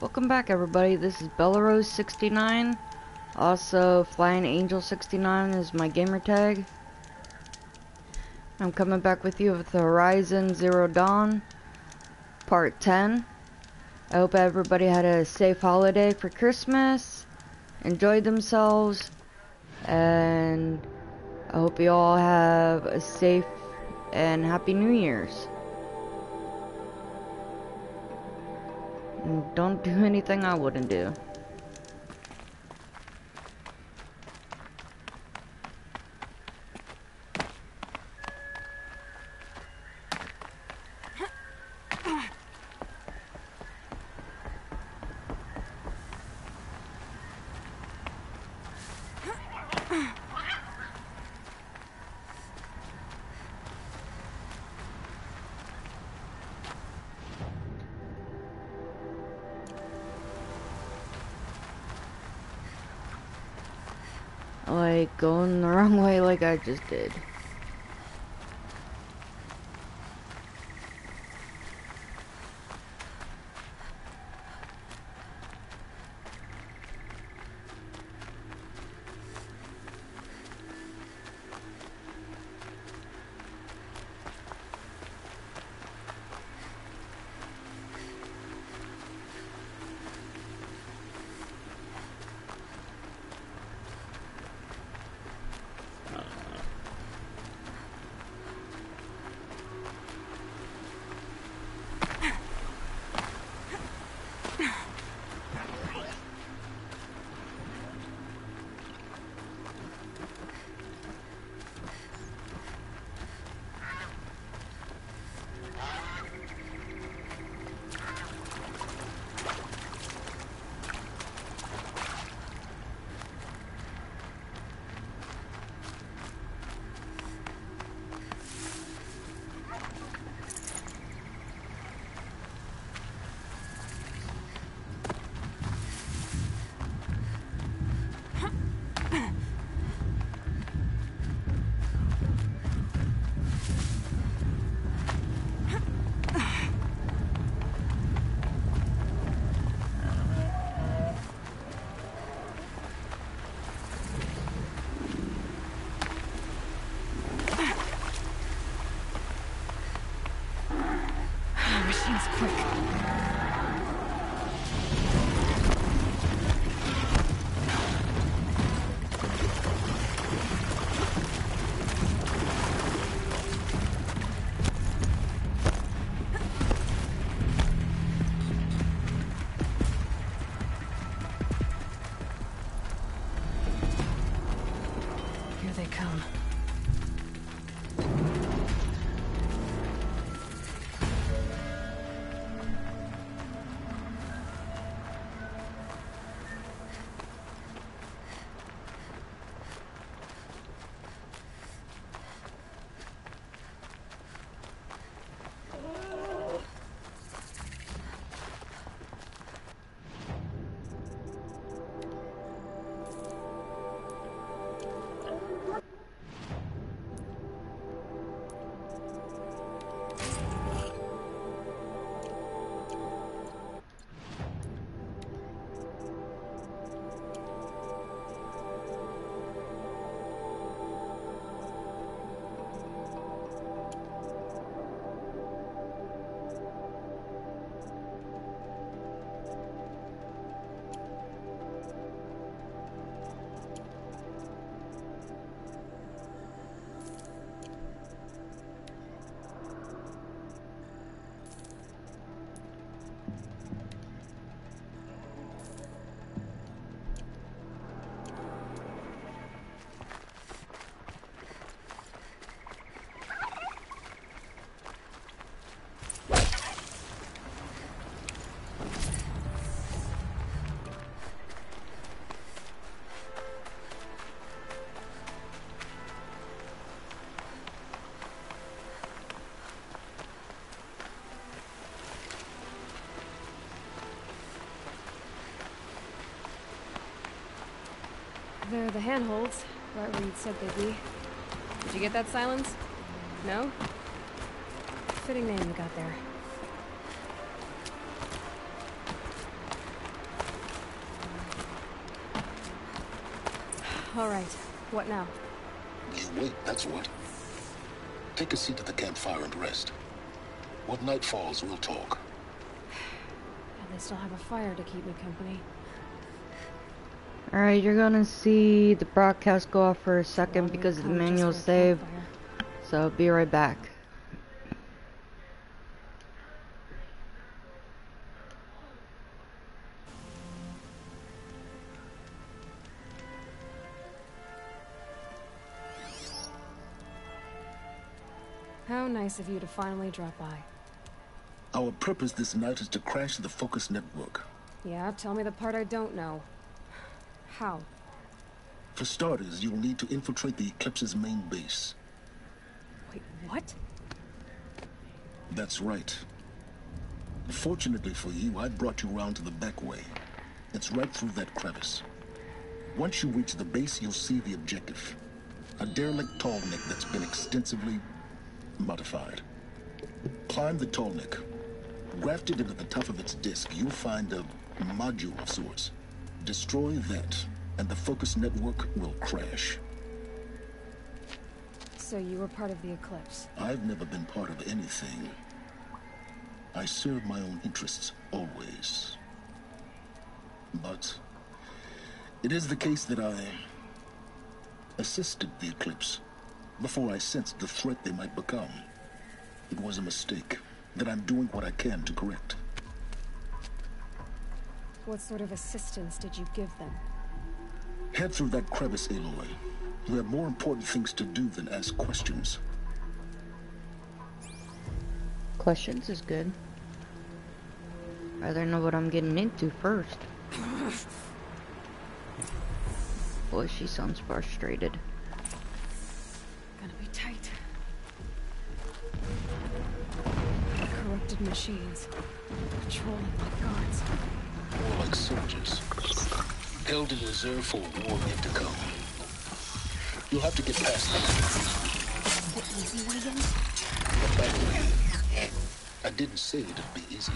Welcome back, everybody. This is Belarose69. Also, Flying Angel 69 is my gamer tag. I'm coming back with you with Horizon Zero Dawn Part 10. I hope everybody had a safe holiday for Christmas, enjoyed themselves, and I hope you all have a safe and happy New Year's. And don't do anything I wouldn't do. Like, going the wrong way like I just did. Machine's quick. Here they come. They're the handholds, right where you said they'd be. Did you get that, Silence? No? Fitting name you got there. All right. What now? You wait, that's what. Take a seat at the campfire and rest. When night falls, we'll talk. And they still have a fire to keep me company. Alright, you're gonna see the broadcast go off for a second because of the manual save. So be right back. How nice of you to finally drop by. Our purpose this night is to crash the Focus network. Yeah, tell me the part I don't know. How? For starters, you'll need to infiltrate the Eclipse's main base. Wait, what? That's right. Fortunately for you, I brought you around to the back way. It's right through that crevice. Once you reach the base, you'll see the objective. A derelict tall neck that's been extensively modified. Climb the tall neck. Grafted into the top of its disk, you'll find a module of sorts. Destroy that, and the Focus network will crash. So you were part of the Eclipse? I've never been part of anything. I serve my own interests, always. But it is the case that I assisted the Eclipse before I sensed the threat they might become. It was a mistake that I'm doing what I can to correct. What sort of assistance did you give them? Head through that crevice, Aloy. You have more important things to do than ask questions. Questions is good. Rather know what I'm getting into first. Boy, she sounds frustrated. Gonna be tight. Corrupted machines. Patrolling like guards. More like soldiers. Held in reserve for a war yet to come. You'll have to get past them. The easy way in? The back way. I didn't say it'd be easy.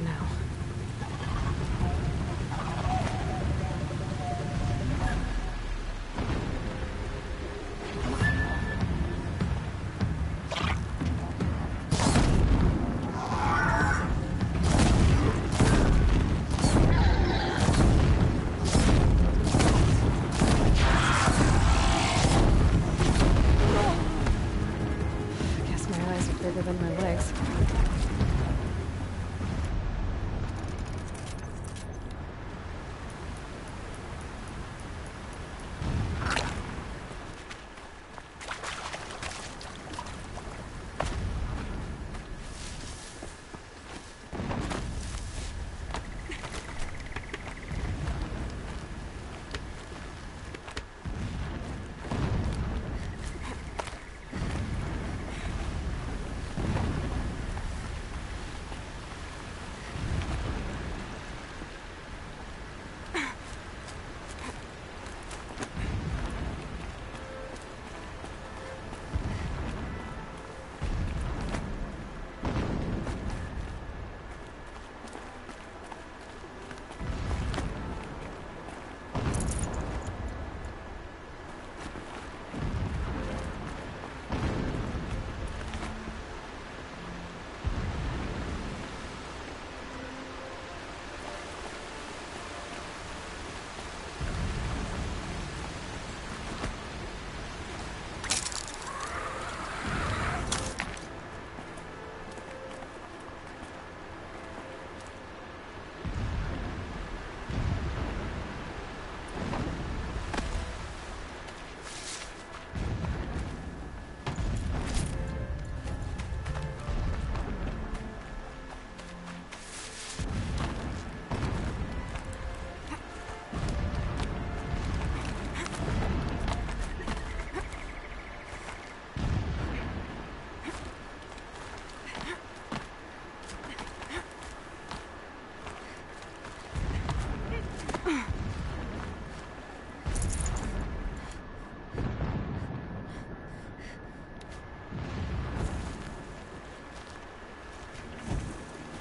for now. Bigger than my legs.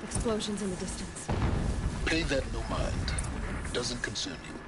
Explosions in the distance. Pay that no mind. Doesn't concern you.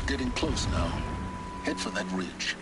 Getting close now. Head for that ridge.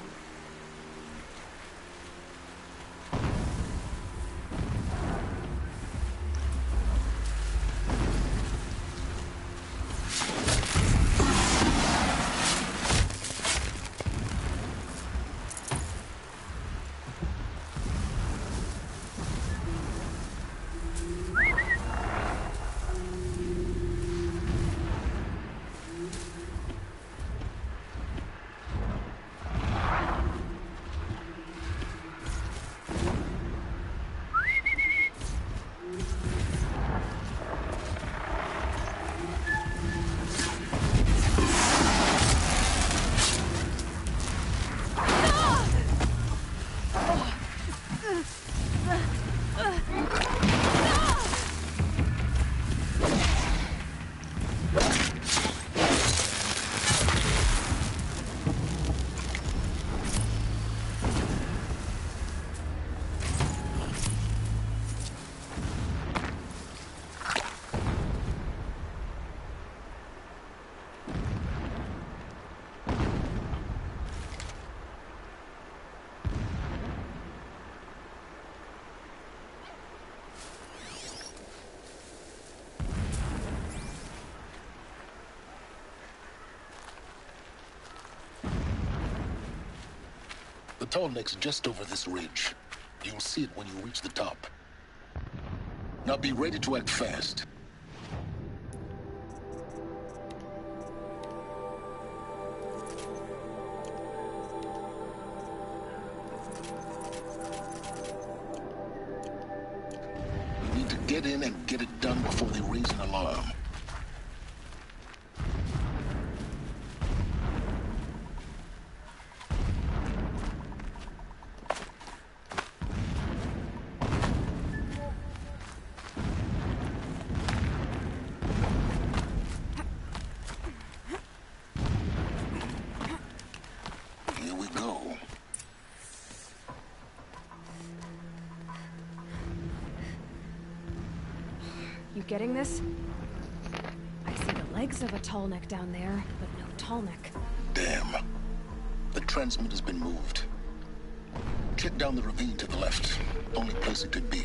The tall neck's just over this ridge. You'll see it when you reach the top. Now be ready to act fast. You need to get in and get it done before they raise an alarm. You getting this? I see the legs of a tall neck down there, but no tall neck. Damn. The transmitter's been moved. Check down the ravine to the left. Only place it could be.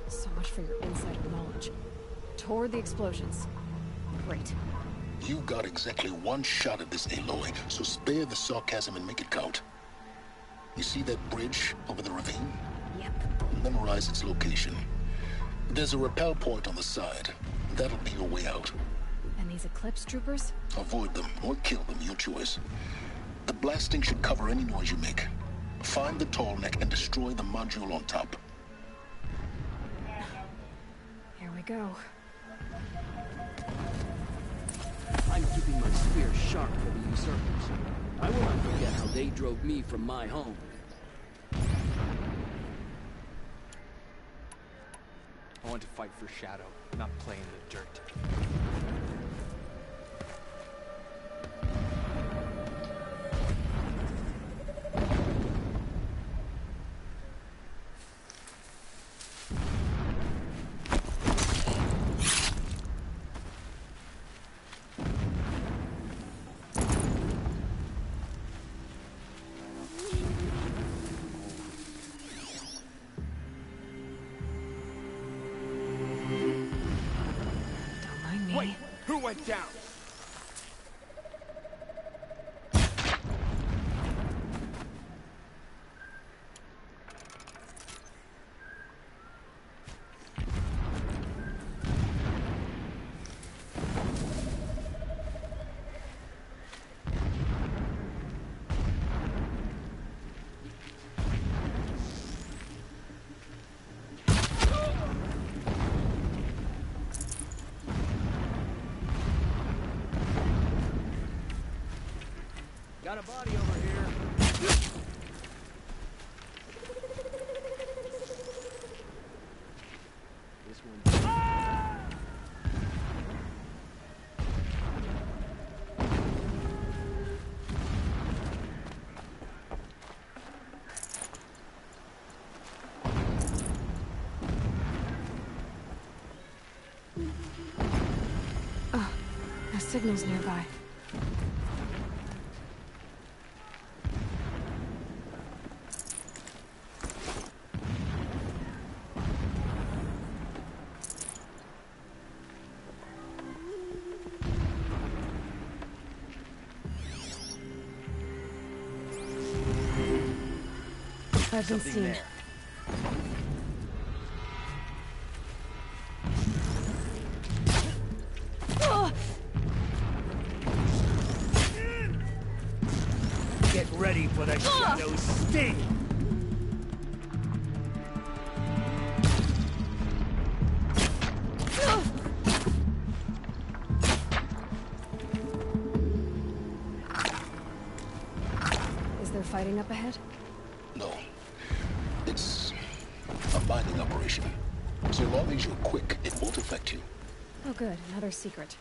So much for your insider knowledge. Toward the explosions. Great. You got exactly one shot at this, Aloy, so spare the sarcasm and make it count. You see that bridge over the ravine? Yep. Memorize its location. There's a rappel point on the side. That'll be your way out. And these Eclipse troopers? Avoid them or kill them, your choice. The blasting should cover any noise you make. Find the tall neck and destroy the module on top. Here we go. I'm keeping my spear sharp for the usurpers. I will not forget how they drove me from my home. I want to fight for Shadow, not play in the dirt. Who went down? Got a body over here. This one. Oh, a signal's nearby. I've been Something seen. there. Get ready for the Shadow's sting! Is there fighting up ahead? No. It's a mining operation. So long as you're quick, it won't affect you. Oh good, another secret.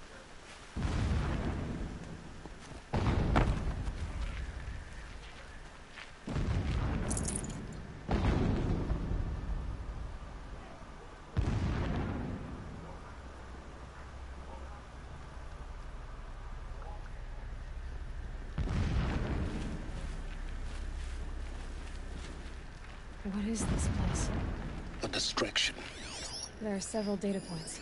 What is this place? A distraction. There are several data points.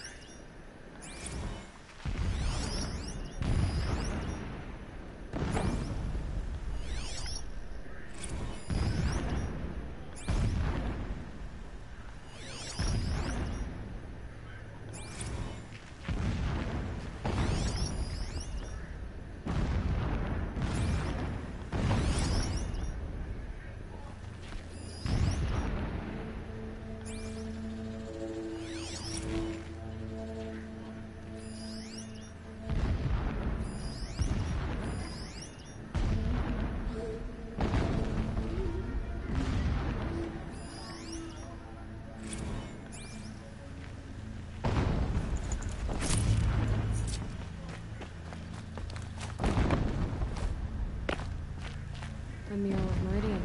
A mural of Meridian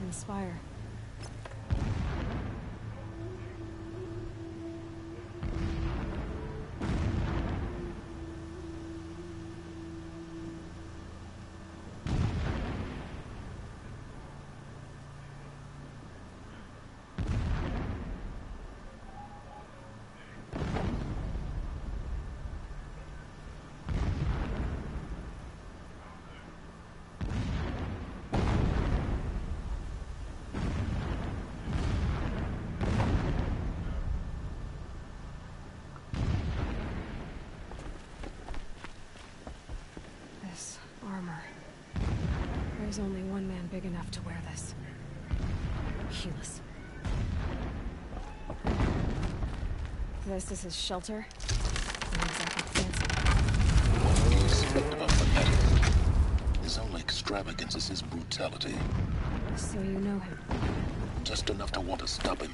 and the spire. This armor. There's only one man big enough to wear this. Helis. This is his shelter. Not exactly fancy. What do you expect of a fanatic? His only extravagance is his brutality. So you know him. Just enough to want to stop him.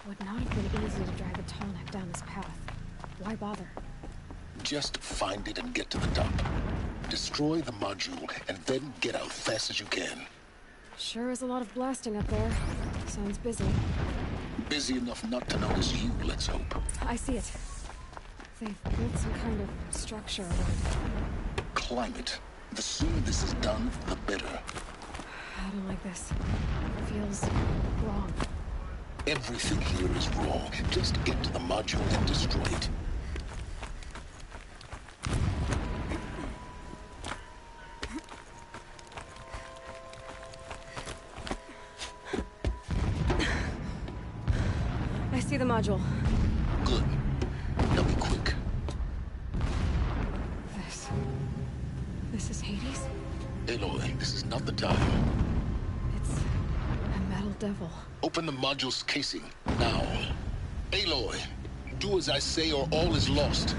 It would not have been easy to drag a tall neck down this path. Why bother? Just find it and get to the top. Destroy the module, and then get out fast as you can. Sure is a lot of blasting up there. Sounds busy. Busy enough not to notice you, let's hope. I see it. They've built some kind of structure around it. Climb it. The sooner this is done, the better. I don't like this. It feels wrong. Everything here is wrong. Just get to the module and destroy it. I see the module. Good. Now be quick. This is Hades? Aloy, this is not the time. It's a metal devil. Open the module's casing, now. Aloy, do as I say or all is lost.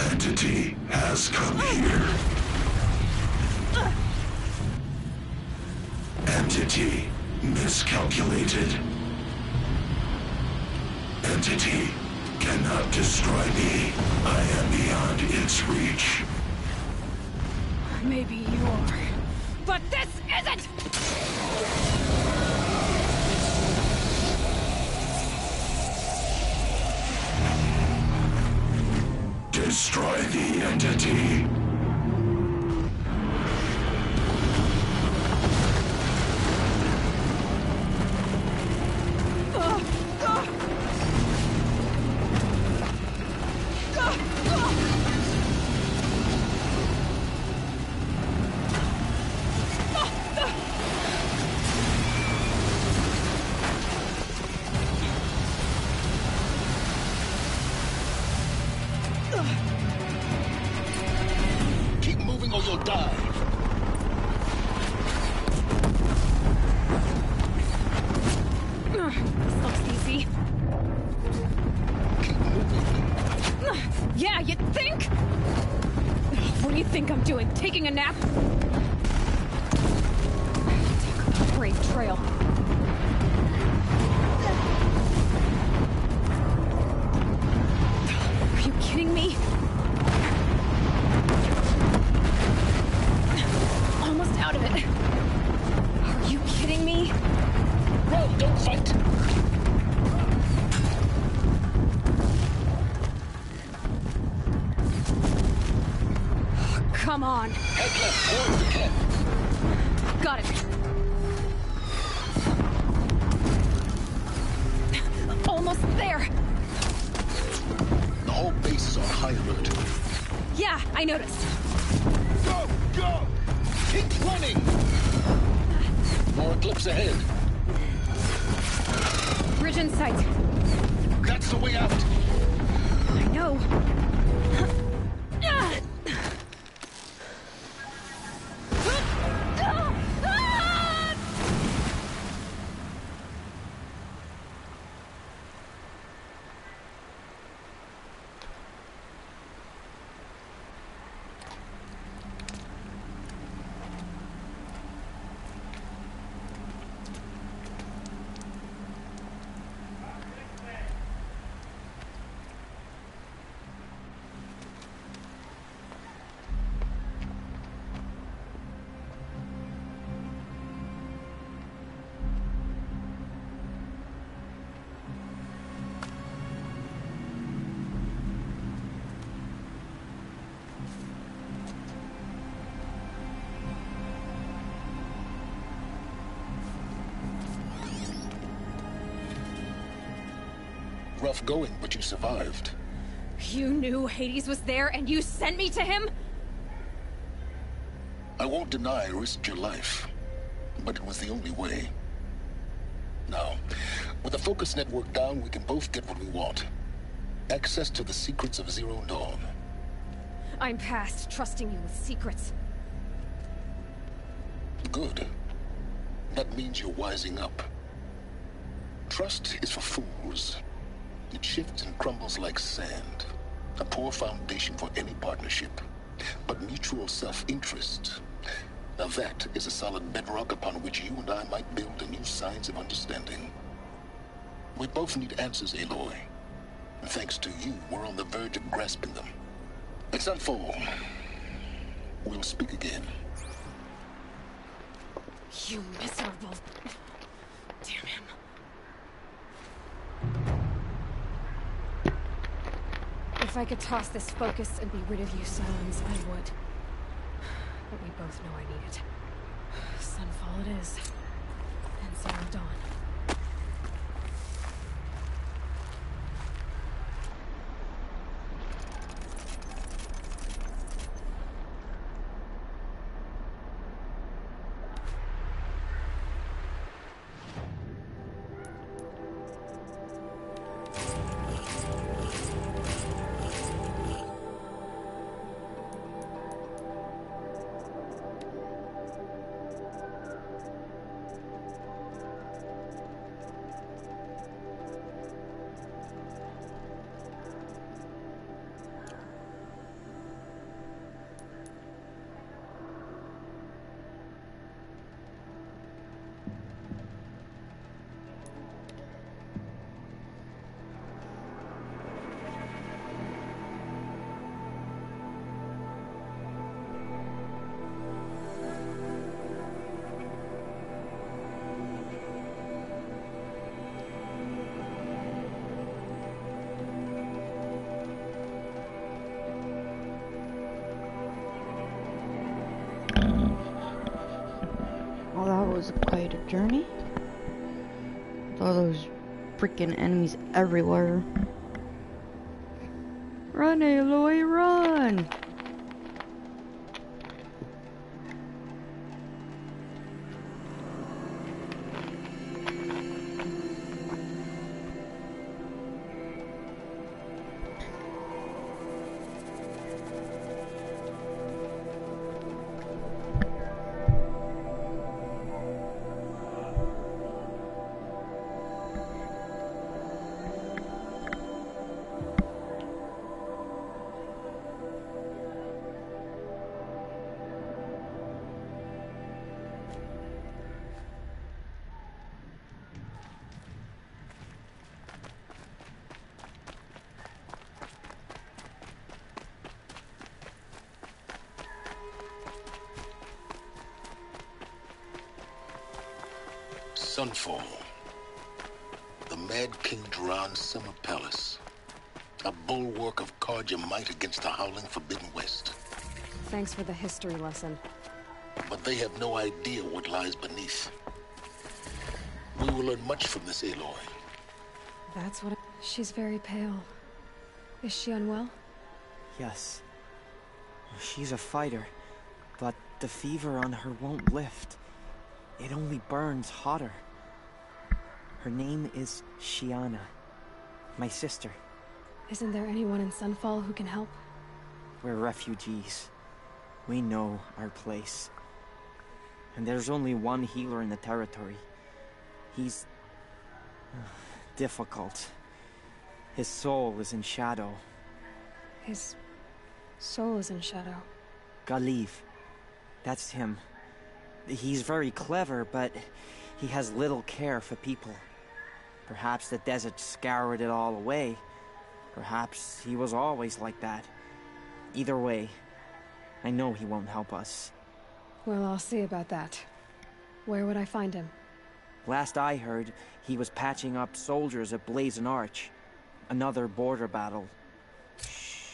Entity has come here. Entity miscalculated. Entity cannot destroy me. I am beyond its reach. Maybe you are. But this isn't! Destroy the entity. This looks easy. Keep moving. Yeah, you think? What do you think I'm doing? Taking a nap? Talk about a brave trail. Are you kidding me? Almost out of it. Are you kidding me? Run, don't fight. Come on. Head left towards the camp. Got it. Almost there. The whole base is on high alert. Yeah, I noticed. Go, go! Keep running! More eclipse ahead. Bridge in sight. That's the way out. I know. Rough going, but you survived. You knew Hades was there and you sent me to him? I won't deny I risked your life, but it was the only way. Now, with the focus network down, we can both get what we want. Access to the secrets of Zero Dawn. I'm past trusting you with secrets. Good. That means you're wising up. Trust is for fools. It shifts and crumbles like sand. A poor foundation for any partnership. But mutual self-interest, now that is a solid bedrock upon which you and I might build a new science of understanding. We both need answers, Aloy. And thanks to you, we're on the verge of grasping them. It's not fall. We'll speak again. You miserable... Damn him. If I could toss this focus and be rid of you, Silence, I would. But we both know I need it. Sunfall it is. And Zero Dawn. Well, that was quite a journey. All those freaking enemies everywhere. Run, Aloy, run! Sunfall. The Mad King Duran's summer palace. A bulwark of Carja might against the howling Forbidden West. Thanks for the history lesson. But they have no idea what lies beneath. We will learn much from this Aloy. That's what She's very pale. Is she unwell? Yes. She's a fighter, but the fever on her won't lift. It only burns hotter. Her name is Shiana. My sister. Isn't there anyone in Sunfall who can help? We're refugees. We know our place. And there's only one healer in the territory. He's difficult. His soul is in shadow. His soul is in shadow. Galiv. That's him. He's very clever, but he has little care for people. Perhaps the desert scoured it all away. Perhaps he was always like that. Either way, I know he won't help us. Well, I'll see about that. Where would I find him? Last I heard, he was patching up soldiers at Blazon Arch. Another border battle. Shh.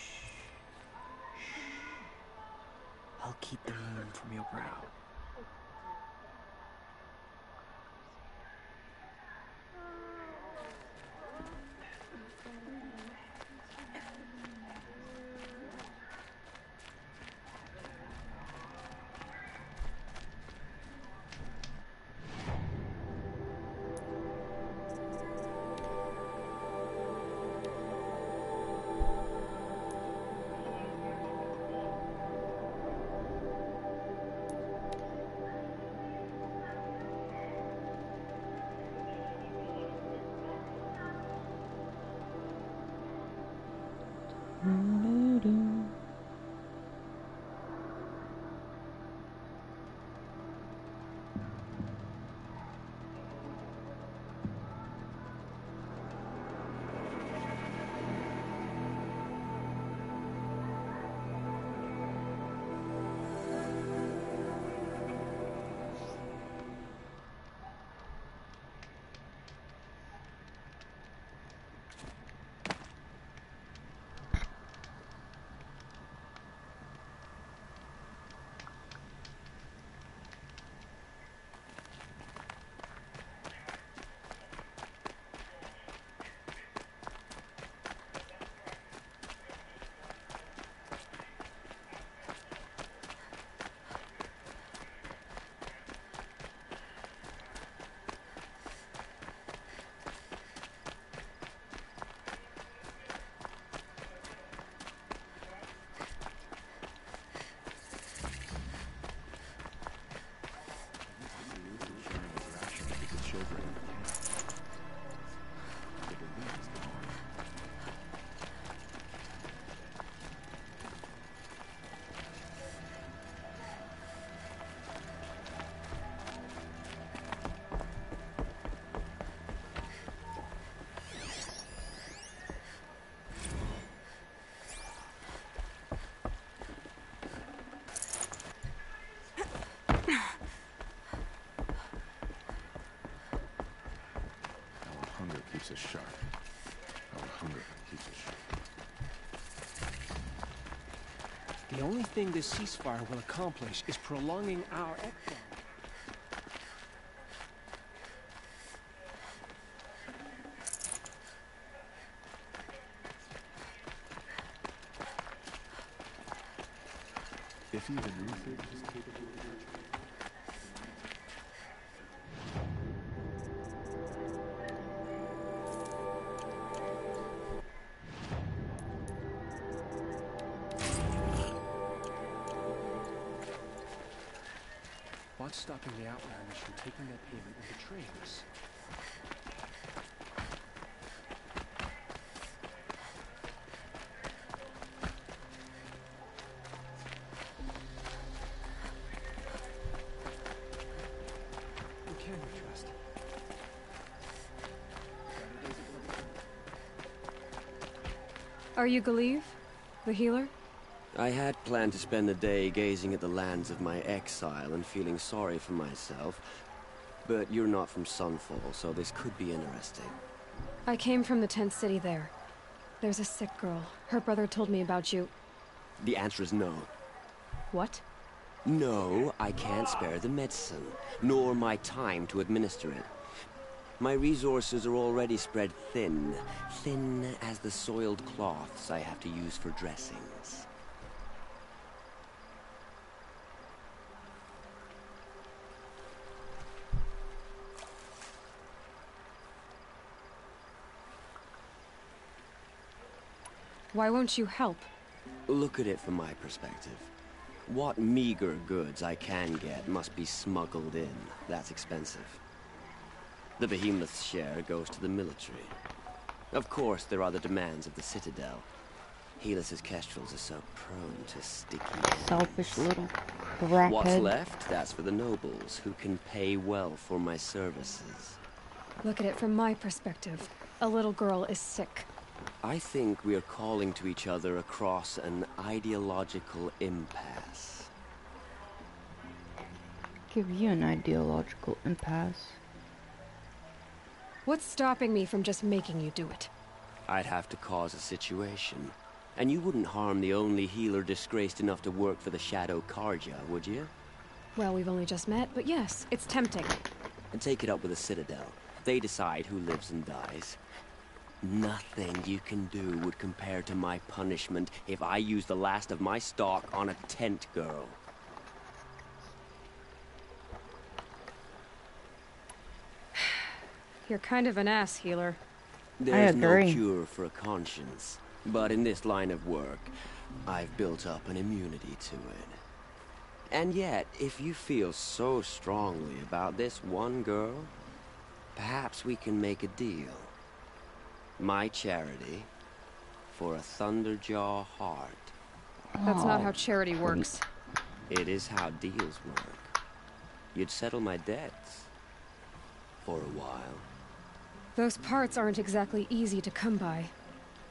I'll keep the moon from your brow. Keeps us sharp. Our hunger keeps us sharp. The only thing this ceasefire will accomplish is prolonging our exile. If even Luther is capable of torture. What's stopping the Outlanders from taking their payment and betraying us? Who can we trust? Are you Galiv? The healer? I had planned to spend the day gazing at the lands of my exile and feeling sorry for myself, But you're not from Sunfall, so this could be interesting. I came from the tent city there. There's a sick girl. Her brother told me about you. The answer is no. What? No, I can't spare the medicine, nor my time to administer it. My resources are already spread thin, thin as the soiled cloths I have to use for dressings. Why won't you help? Look at it from my perspective. What meager goods I can get must be smuggled in. That's expensive. The Behemoth's share goes to the military. Of course, there are the demands of the Citadel. Helis's kestrels are so prone to sticky ends. Selfish little crackhead. What's left, that's for the nobles, who can pay well for my services. Look at it from my perspective. A little girl is sick. I think we are calling to each other across an ideological impasse. Give you an ideological impasse. What's stopping me from just making you do it? I'd have to cause a situation. And you wouldn't harm the only healer disgraced enough to work for the Shadow Carja, would you? Well, we've only just met, but yes, it's tempting. And take it up with the Citadel. They decide who lives and dies. Nothing you can do would compare to my punishment if I use the last of my stock on a tent girl. You're kind of an ass, healer. There's no cure for a conscience, but in this line of work, I've built up an immunity to it. And yet, if you feel so strongly about this one girl, perhaps we can make a deal. My charity for a Thunderjaw heart. That's not how charity works. It is how deals work. You'd settle my debts. For a while. Those parts aren't exactly easy to come by.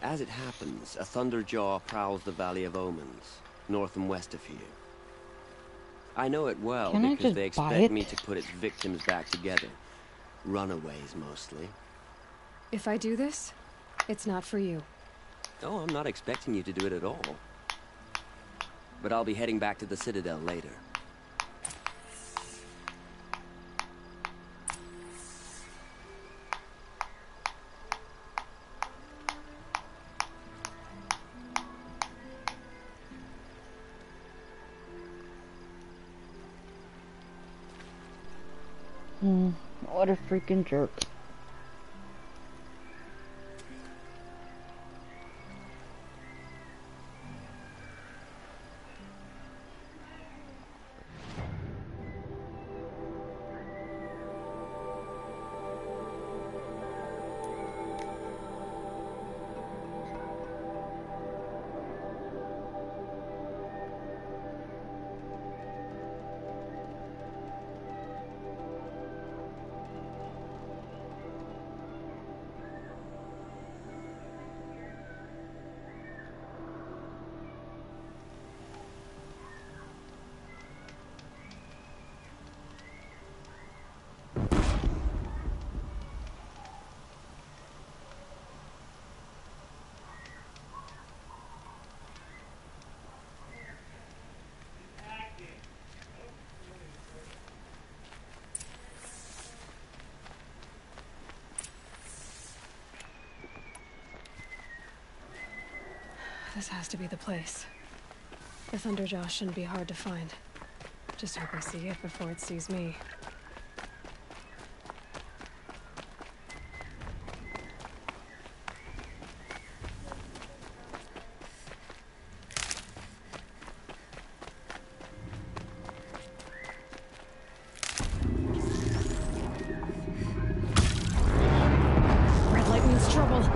As it happens, a Thunderjaw prowls the Valley of Omens, north and west of here. I know it well because they expect me to put its victims back together. Runaways, mostly. If I do this, it's not for you. Oh, I'm not expecting you to do it at all. But I'll be heading back to the Citadel later. What a freaking jerk. This has to be the place. The Thunderjaw shouldn't be hard to find. Just hope I see it before it sees me. Red light means trouble.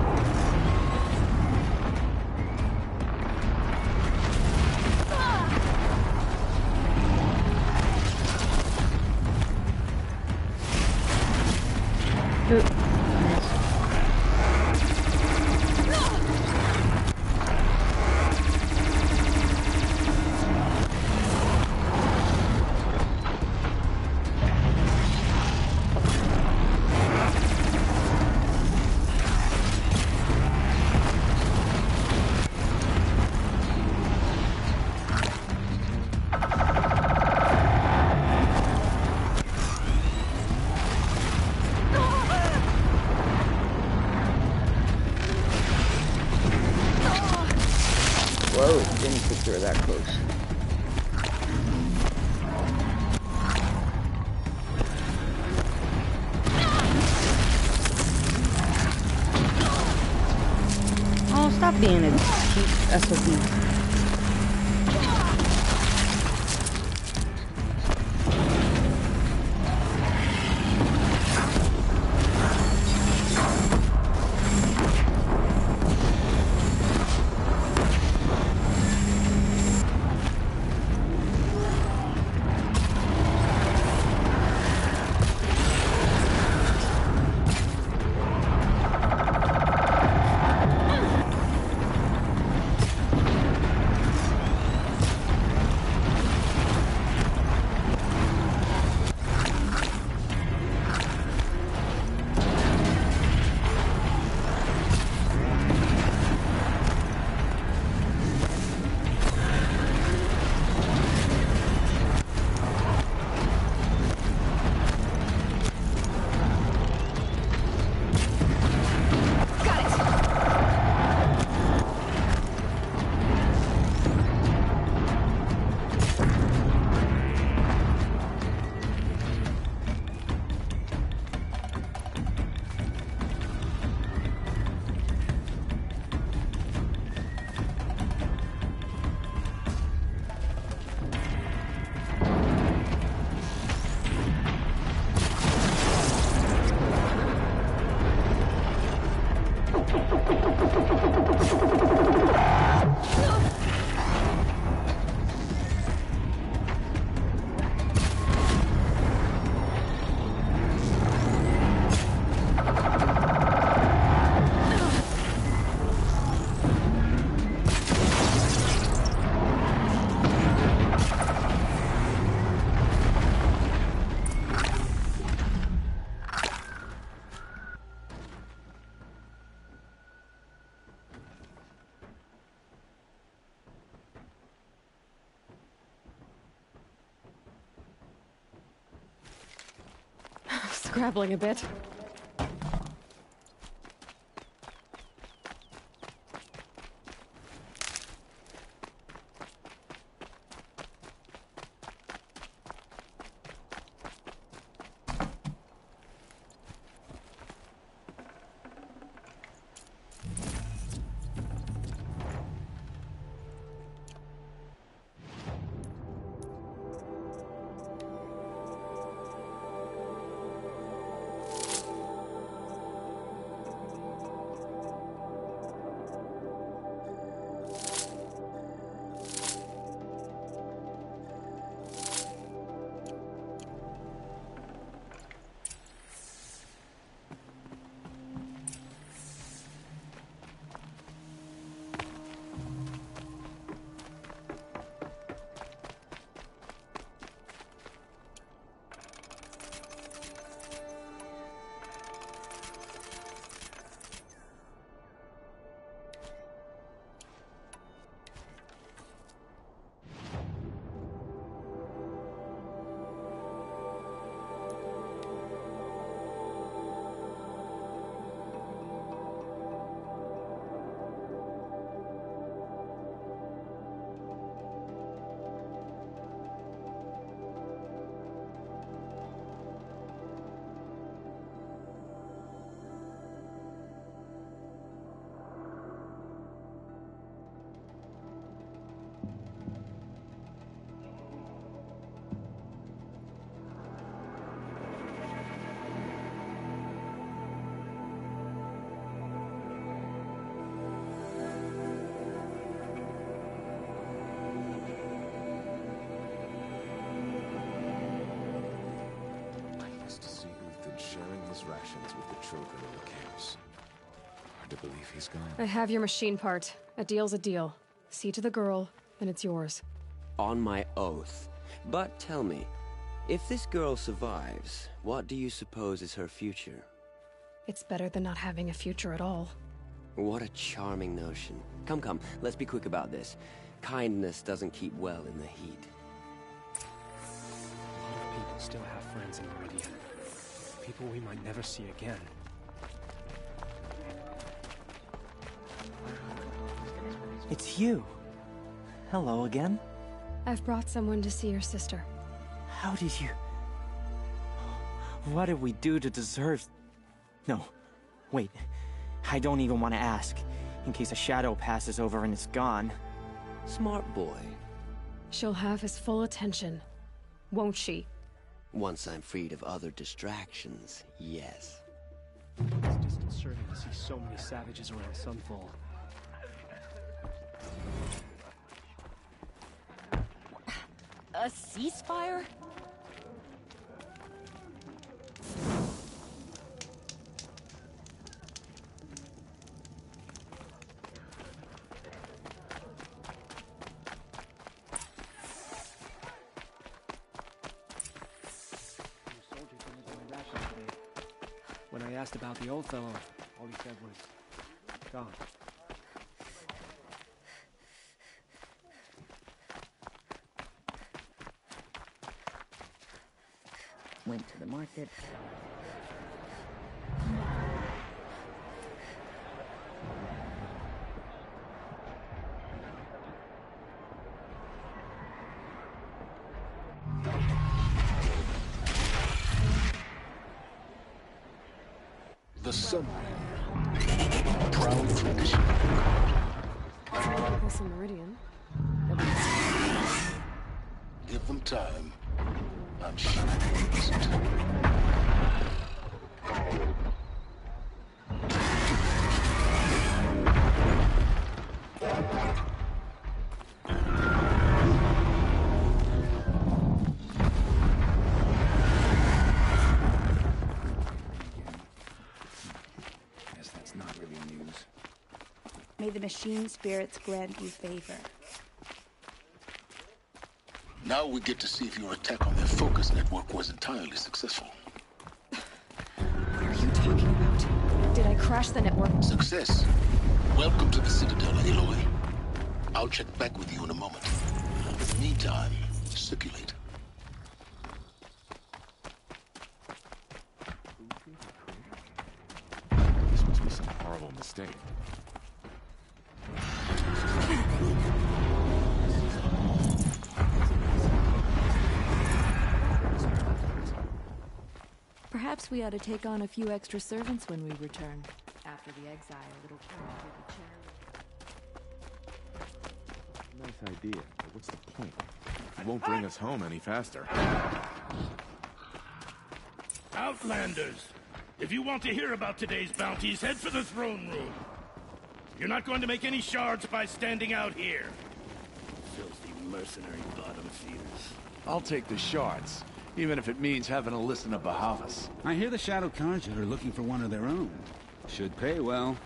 Whoa, didn't think you were that close. Oh, stop being a cheap SOB. Scrabbling a bit. Rations with the children in the camps. Hard to believe he's gone. I have your machine part. A deal's a deal. See to the girl, and it's yours. On my oath. But tell me, if this girl survives, what do you suppose is her future? It's better than not having a future at all. What a charming notion. Come, come, let's be quick about this. Kindness doesn't keep well in the heat. A lot of people still have friends in Meridian. People we might never see again. It's you. Hello again. I've brought someone to see your sister. How did you... What did we do to deserve... No, wait. I don't even want to ask, in case a shadow passes over and it's gone. Smart boy. She'll have his full attention, won't she? Once I'm freed of other distractions, yes. It's disconcerting to see so many savages around Sunfall. A ceasefire? When I asked about the old fellow, all he said was, gone. Went to the market. The Sun Ring. Proud tradition. Wilson Meridian. Give them time. I'm sure they listen. Guess that's not really news. May the machine spirits grant you favor. Now we get to see if your attack on their focus network was entirely successful. What are you talking about? Did I crash the network? Success. Welcome to the Citadel, Aloy. I'll check back with you in a moment. In the meantime, circulate. This must be some horrible mistake. Perhaps we ought to take on a few extra servants when we return. After the exile, it'll turn into charity. Nice idea, but what's the point? It won't bring us home any faster. Outlanders! If you want to hear about today's bounties, head for the throne room. You're not going to make any shards by standing out here. Filthy mercenary bottom feeders. I'll take the shards, even if it means having to listen to Bahavas. I hear the Shadow Carja are looking for one of their own. Should pay well.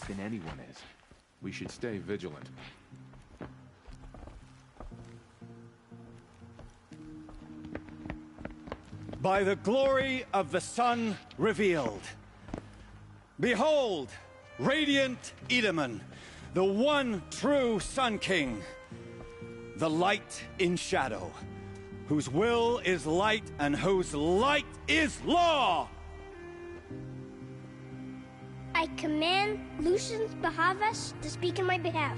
Than anyone is. We should stay vigilant. By the glory of the sun revealed. Behold, radiant Edaman, the one true Sun King, the light in shadow, whose will is light and whose light is law! I command Lucius Bahavas to speak in my behalf.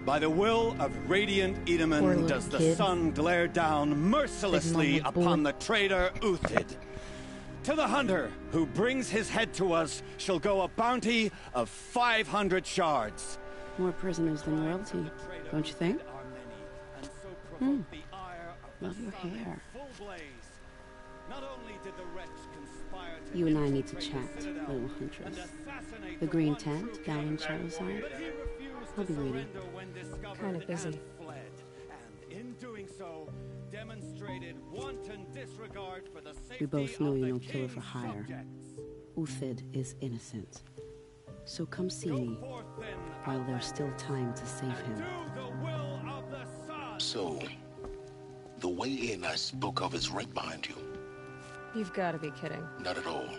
By the will of radiant Edaman does the sun glare down mercilessly upon the traitor Uthid. To the hunter who brings his head to us shall go a bounty of 500 shards. More prisoners than royalty, don't you think? Love your hair. You and I need to chat, little huntress. The green tent down in Shadowside. I'll be waiting. Kind of busy. We both know you're no killer for hire. Uthid is innocent. So come see me while there's still time to save him. So, the way in I spoke of is right behind you. You've got to be kidding. Not at all.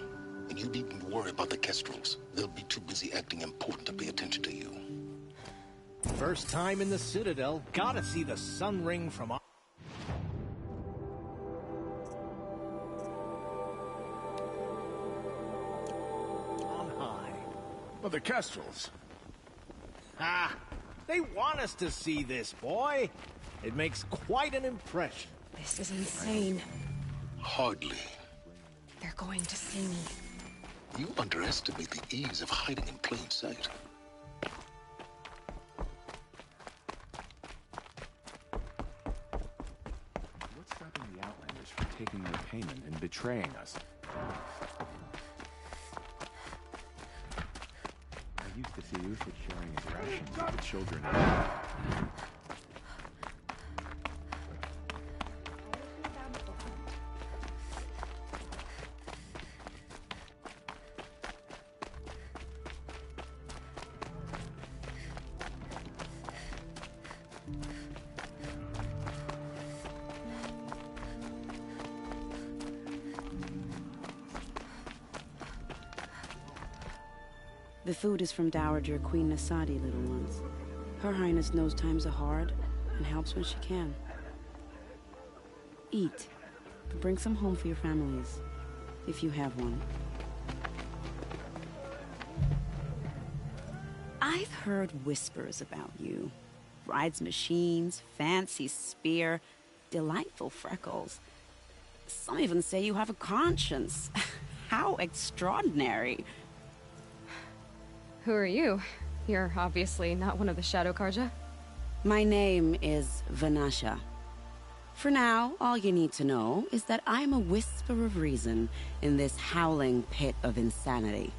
And you needn't worry about the Kestrels. They'll be too busy acting important to pay attention to you. First time in the Citadel, gotta see the Sun Ring from... Mother Kestrels. Ah, they want us to see this, boy. It makes quite an impression. This is insane. Hardly. They're going to see me. You underestimate the ease of hiding in plain sight. What's stopping the Outlanders from taking their payment and betraying us? I used to see Uthid sharing his rations with the children. The food is from Dowager Queen Nasadi, little ones. Her Highness knows times are hard and helps when she can. Eat. Bring some home for your families, if you have one. I've heard whispers about you. Rides machines, fancy spear, delightful freckles. Some even say you have a conscience. How extraordinary. Who are you? You're obviously not one of the Shadow Carja. My name is Vanasha. For now, all you need to know is that I'm a whisper of reason in this howling pit of insanity.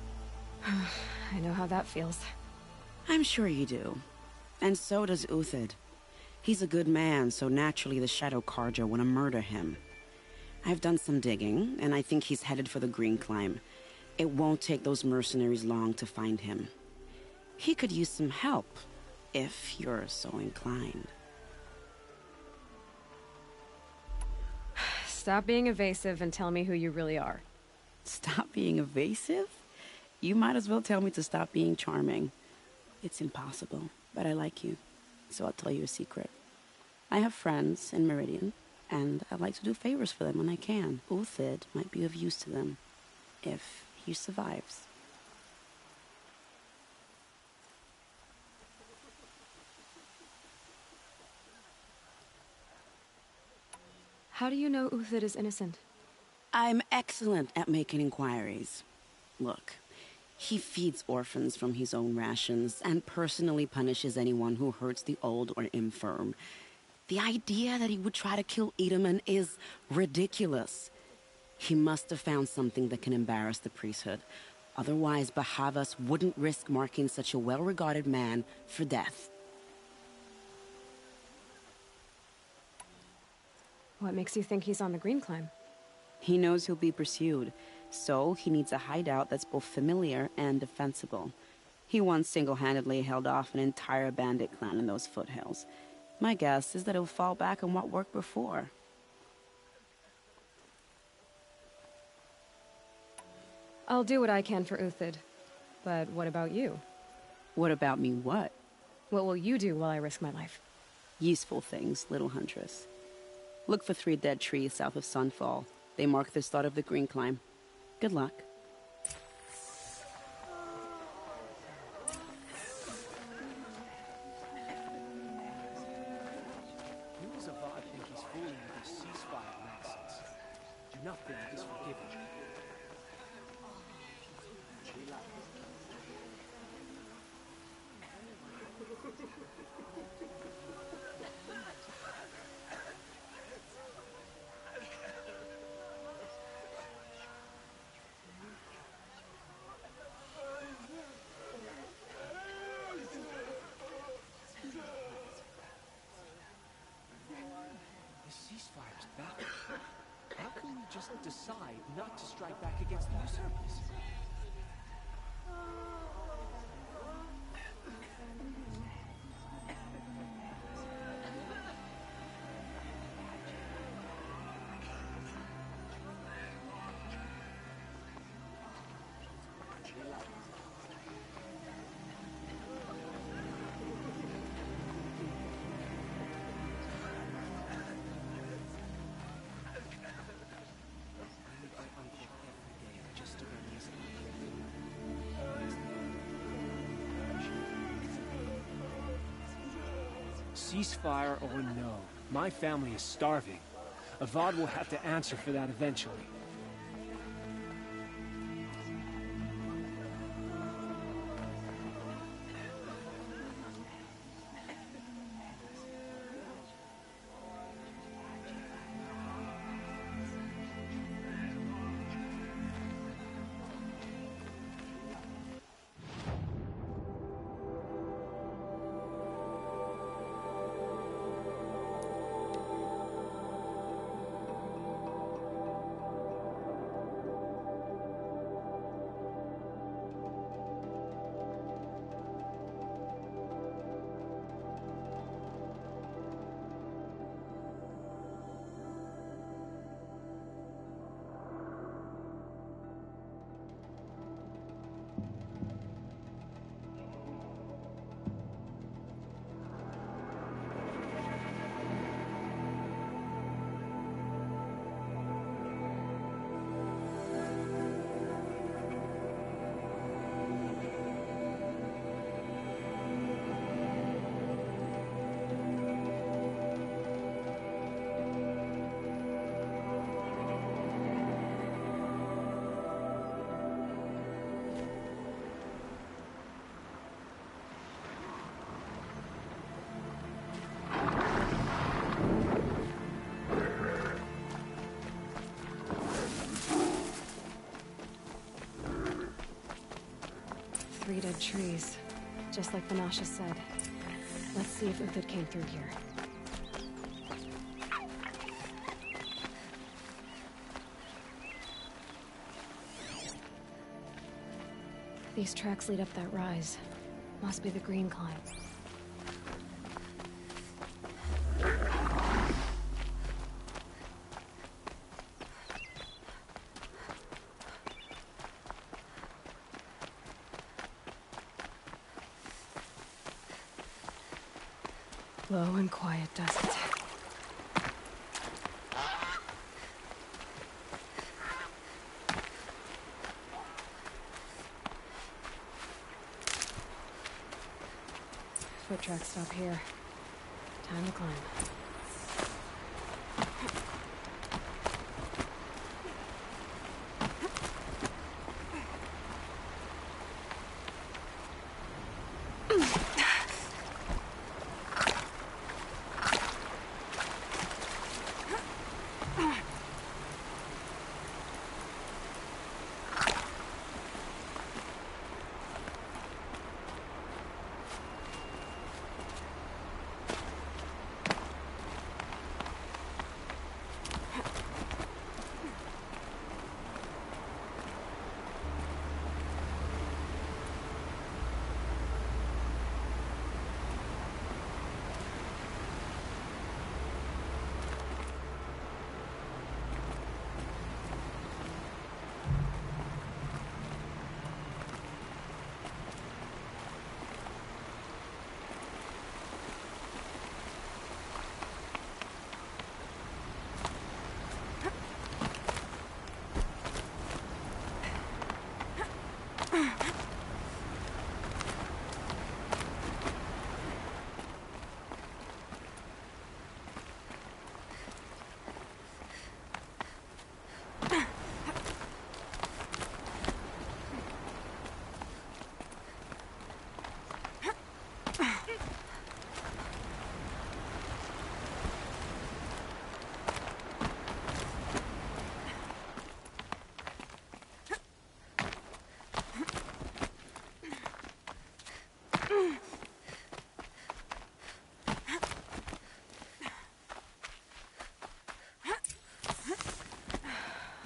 I know how that feels. I'm sure you do. And so does Uthid. He's a good man, so naturally the Shadow Carja want to murder him. I've done some digging, and I think he's headed for the Green Climb. It won't take those mercenaries long to find him. He could use some help, if you're so inclined. Stop being evasive and tell me who you really are. Stop being evasive? You might as well tell me to stop being charming. It's impossible, but I like you, so I'll tell you a secret. I have friends in Meridian, and I like to do favors for them when I can. Uthid might be of use to them, if he survives. How do you know Uthid is innocent? I'm excellent at making inquiries. Look, he feeds orphans from his own rations and personally punishes anyone who hurts the old or infirm. The idea that he would try to kill Edaman is ridiculous. He must have found something that can embarrass the priesthood. Otherwise, Bahavas wouldn't risk marking such a well-regarded man for death. What makes you think he's on the Green Climb? He knows he'll be pursued, so he needs a hideout that's both familiar and defensible. He once single-handedly held off an entire bandit clan in those foothills. My guess is that he'll fall back on what worked before. I'll do what I can for Uthid. But what about you? What about me what? What will you do while I risk my life? Useful things, little huntress. Look for 3 dead trees south of Sunfall. They mark the start of the Green Climb. Good luck. You as Avad think he's fooling with his ceasefire nonsense. Do nothing is forgiven. Ceasefire's back. How can we just decide not to strike back against the usurpers? Ceasefire or no, my family is starving. Avad will have to answer for that eventually. Three dead trees, just like Vanasha said. Let's see if Uthid came through here. These tracks lead up that rise. Must be the Green Climb. Low and quiet, doesn't it? Foot tracks stop here. Time to climb.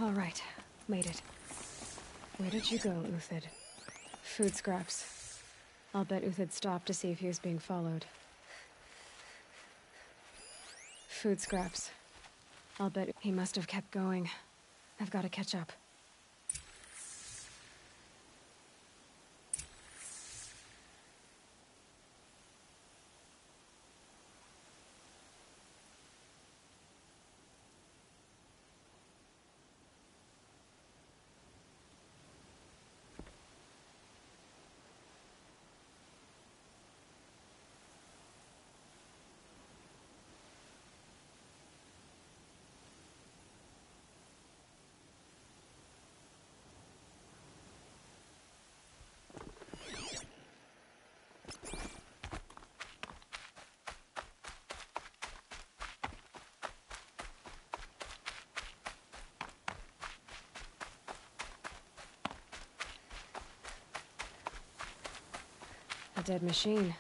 All right, made it. Where did you go, Uthid? Food scraps. I'll bet Uthid stopped to see if he was being followed. Food scraps. I'll bet he must have kept going. I've got to catch up. a dead machine.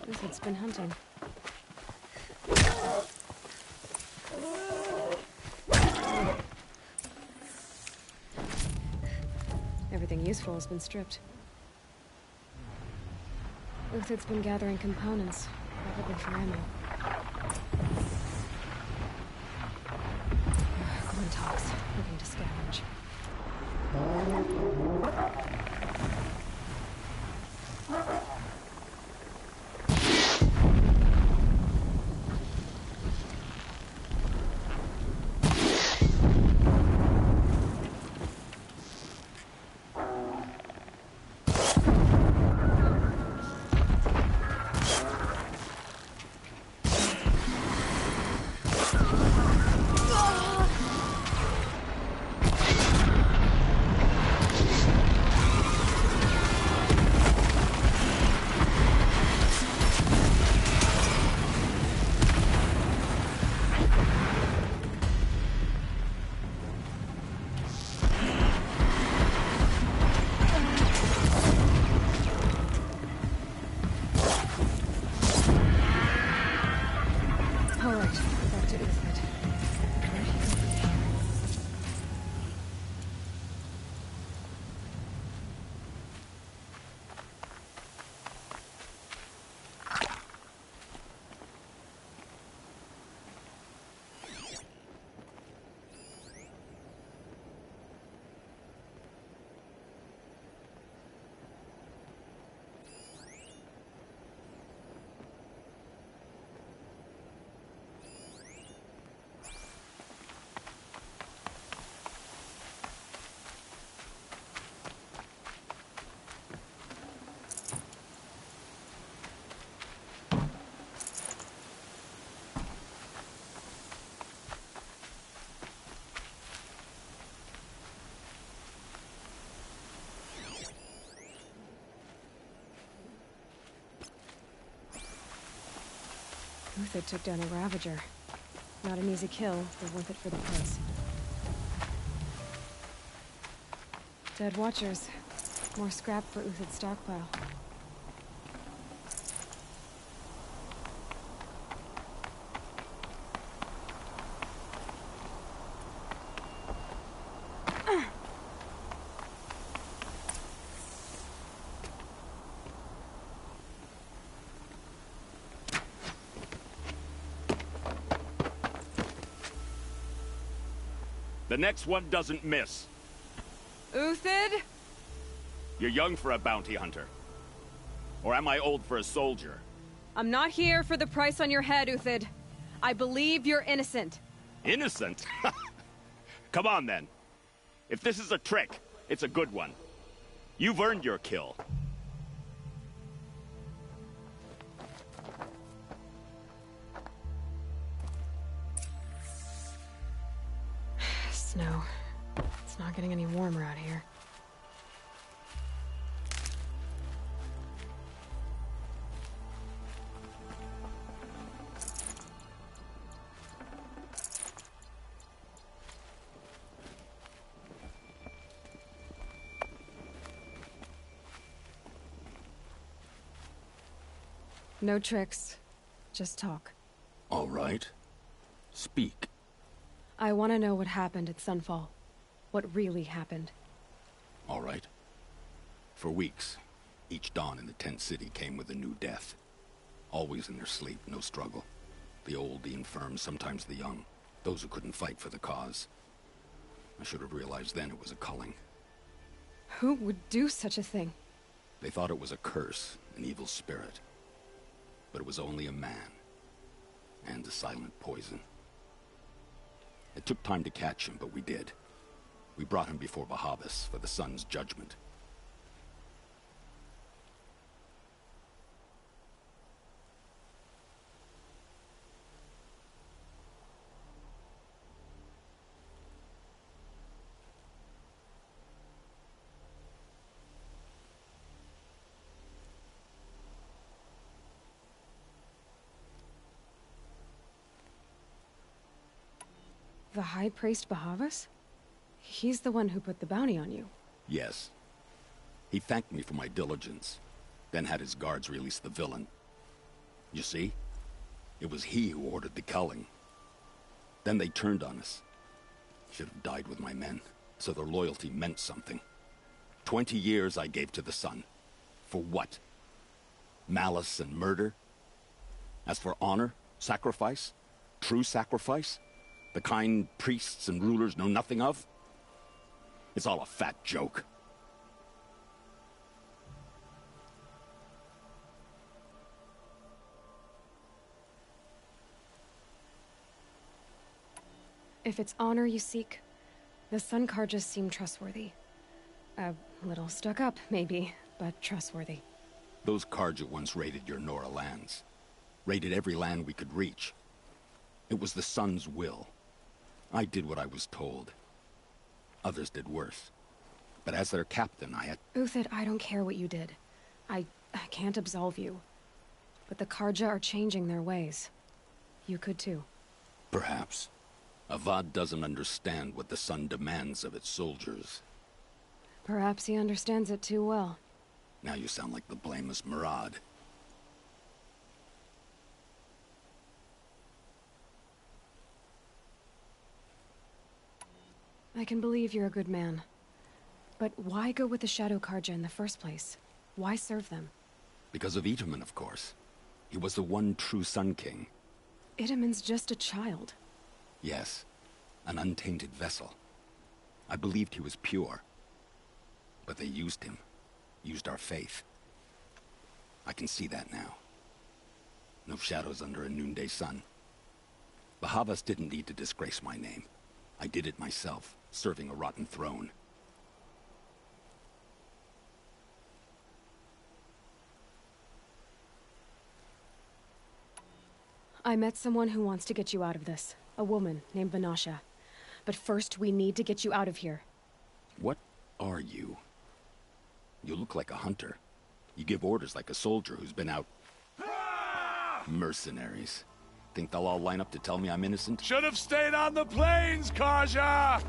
Uthid's been hunting. Everything useful has been stripped. Uthid's been gathering components, probably for ammo. Glintox, looking to scavenge. Uthid took down a Ravager. Not an easy kill, but worth it for the price. Dead Watchers. More scrap for Uthid's stockpile. The next one doesn't miss. Uthid? You're young for a bounty hunter. Or am I old for a soldier? I'm not here for the price on your head, Uthid. I believe you're innocent. Innocent? Come on, then. If this is a trick, it's a good one. You've earned your kill. Snow. It's not getting any warmer out here. No tricks. Just talk. All right. Speak. I want to know what happened at Sunfall. What really happened. All right. For weeks, each dawn in the tent city came with a new death. Always in their sleep, no struggle. The old, the infirm, sometimes the young. Those who couldn't fight for the cause. I should have realized then it was a culling. Who would do such a thing? They thought it was a curse, an evil spirit. But it was only a man. And a silent poison. It took time to catch him, but we did. We brought him before Bahavas for the sun's judgment. The High Priest Bahavas? He's the one who put the bounty on you. Yes. He thanked me for my diligence. then had his guards release the villain. You see? It was he who ordered the culling. Then they turned on us. Should have died with my men, so their loyalty meant something. 20 years I gave to the Sun. For what? Malice and murder? As for honor, sacrifice, true sacrifice, the kind priests and rulers know nothing of? It's all a fat joke. If it's honor you seek, the Sun Carja seem trustworthy. A little stuck up, maybe, but trustworthy. Those Carja once raided your Nora lands. Raided every land we could reach. It was the Sun's will. I did what I was told. Others did worse. But as their captain, I had... Uthid, I don't care what you did. I can't absolve you. But the Carja are changing their ways. You could too. Perhaps. Avad doesn't understand what the Sun demands of its soldiers. Perhaps he understands it too well. Now you sound like the blameless Murad. I can believe you're a good man. But why go with the Shadow Carja in the first place? Why serve them? Because of Itamen, of course. He was the one true Sun King. Itamen's just a child. Yes, an untainted vessel. I believed he was pure. But they used him. Used our faith. I can see that now. No shadows under a noonday sun. Bahavas didn't need to disgrace my name. I did it myself, serving a rotten throne. I met someone who wants to get you out of this. A woman named Vanasha. But first, we need to get you out of here. What are you? You look like a hunter. You give orders like a soldier who's been out... Mercenaries. Think they'll all line up to tell me I'm innocent? Should have stayed on the plains, Carja!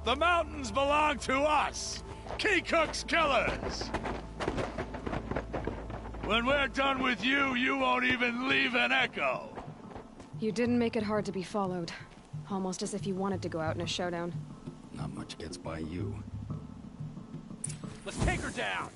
The mountains belong to us! Keecook's killers! When we're done with you, you won't even leave an echo! You didn't make it hard to be followed. Almost as if you wanted to go out in a showdown. Not much gets by you. Let's take her down!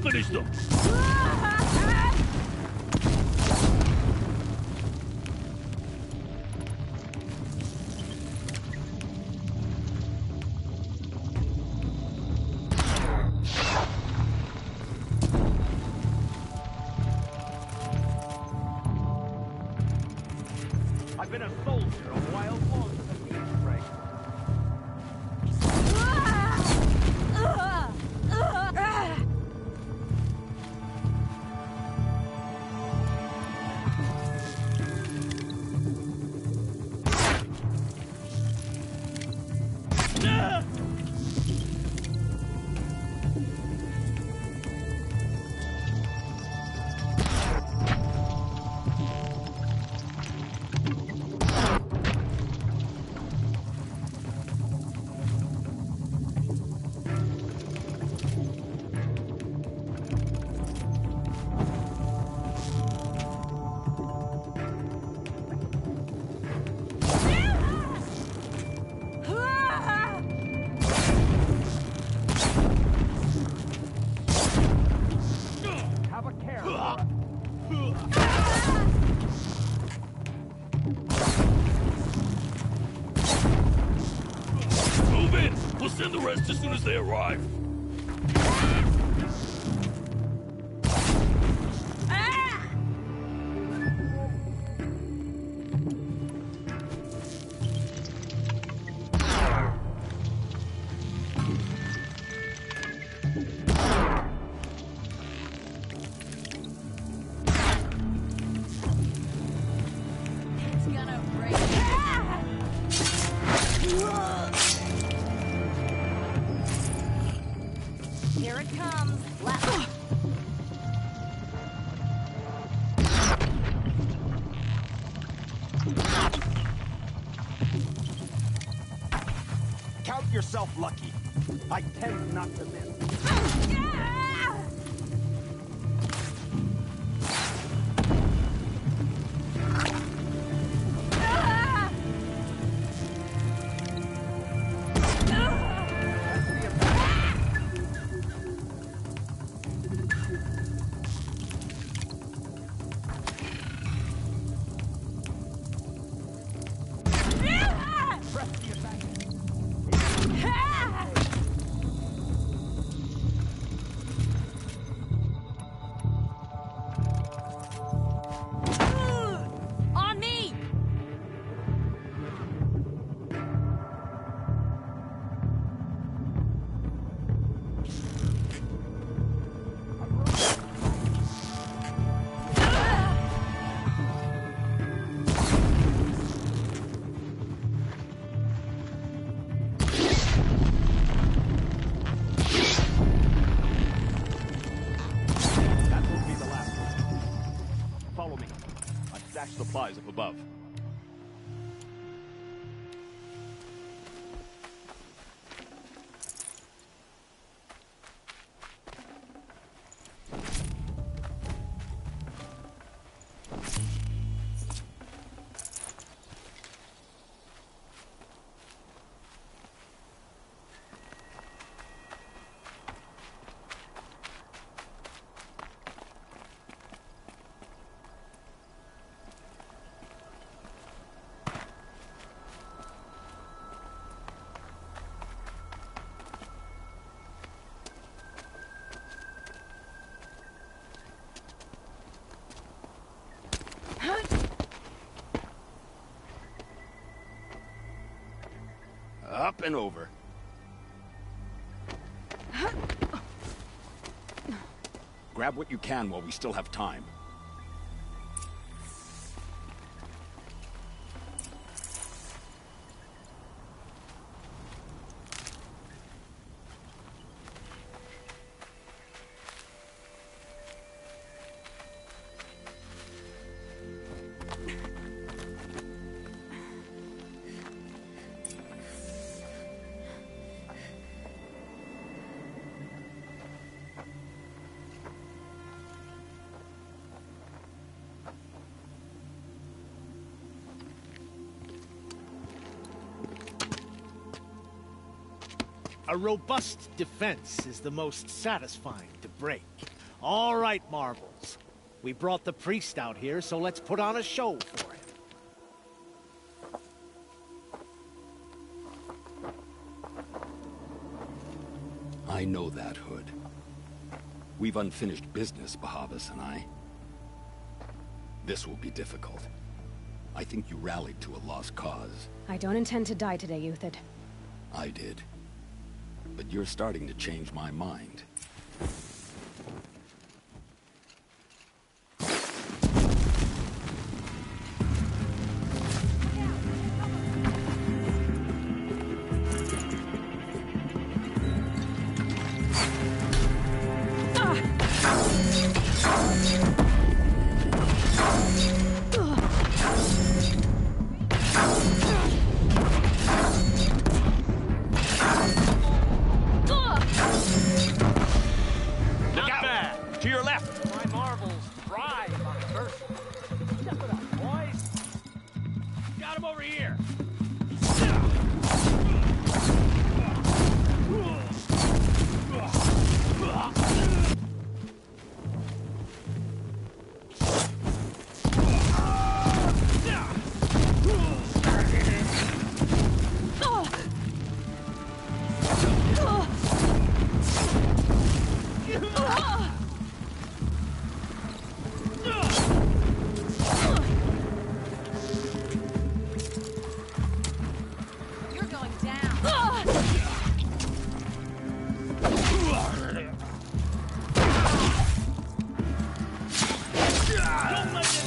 Finish them! I've been a soldier a while longer than you, Frank. and the rest as soon as they arrive. Here it comes. Count yourself lucky. I tend not to miss. On me! That will be the last one. Follow me. I've stashed supplies up above. Up and over. Grab what you can while we still have time. A robust defense is the most satisfying to break. All right, Marbles. We brought the priest out here, so let's put on a show for him. I know that, Hood. We've unfinished business, Bahavas and I. This will be difficult. I think you rallied to a lost cause. I don't intend to die today, Euthyd. I did. But you're starting to change my mind. To your left! My Marbles thrive on adversity. Step it up, boys. Got him over here.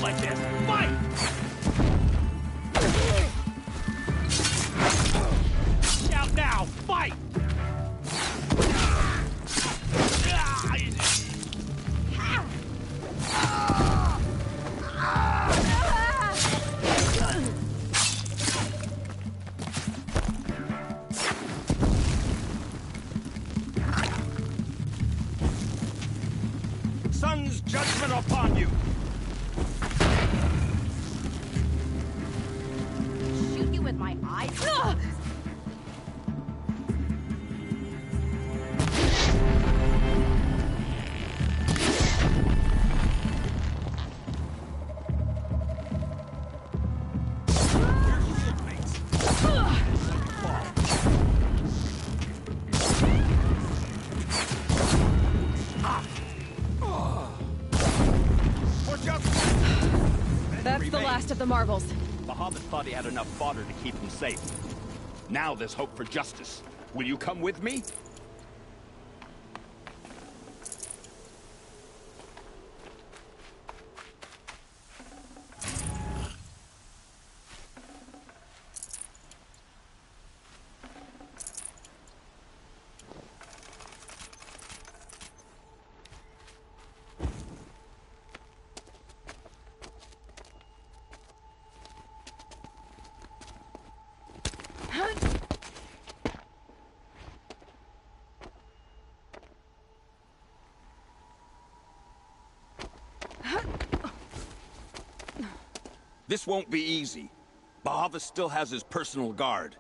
fight like this! Fight! Out now! Fight! Sun's judgment upon you! Shoot you with my eyes? That's the last of the marbles. Bahamut thought he had enough fodder to keep him safe. Now there's hope for justice. Will you come with me? This won't be easy. Bahavas still has his personal guard.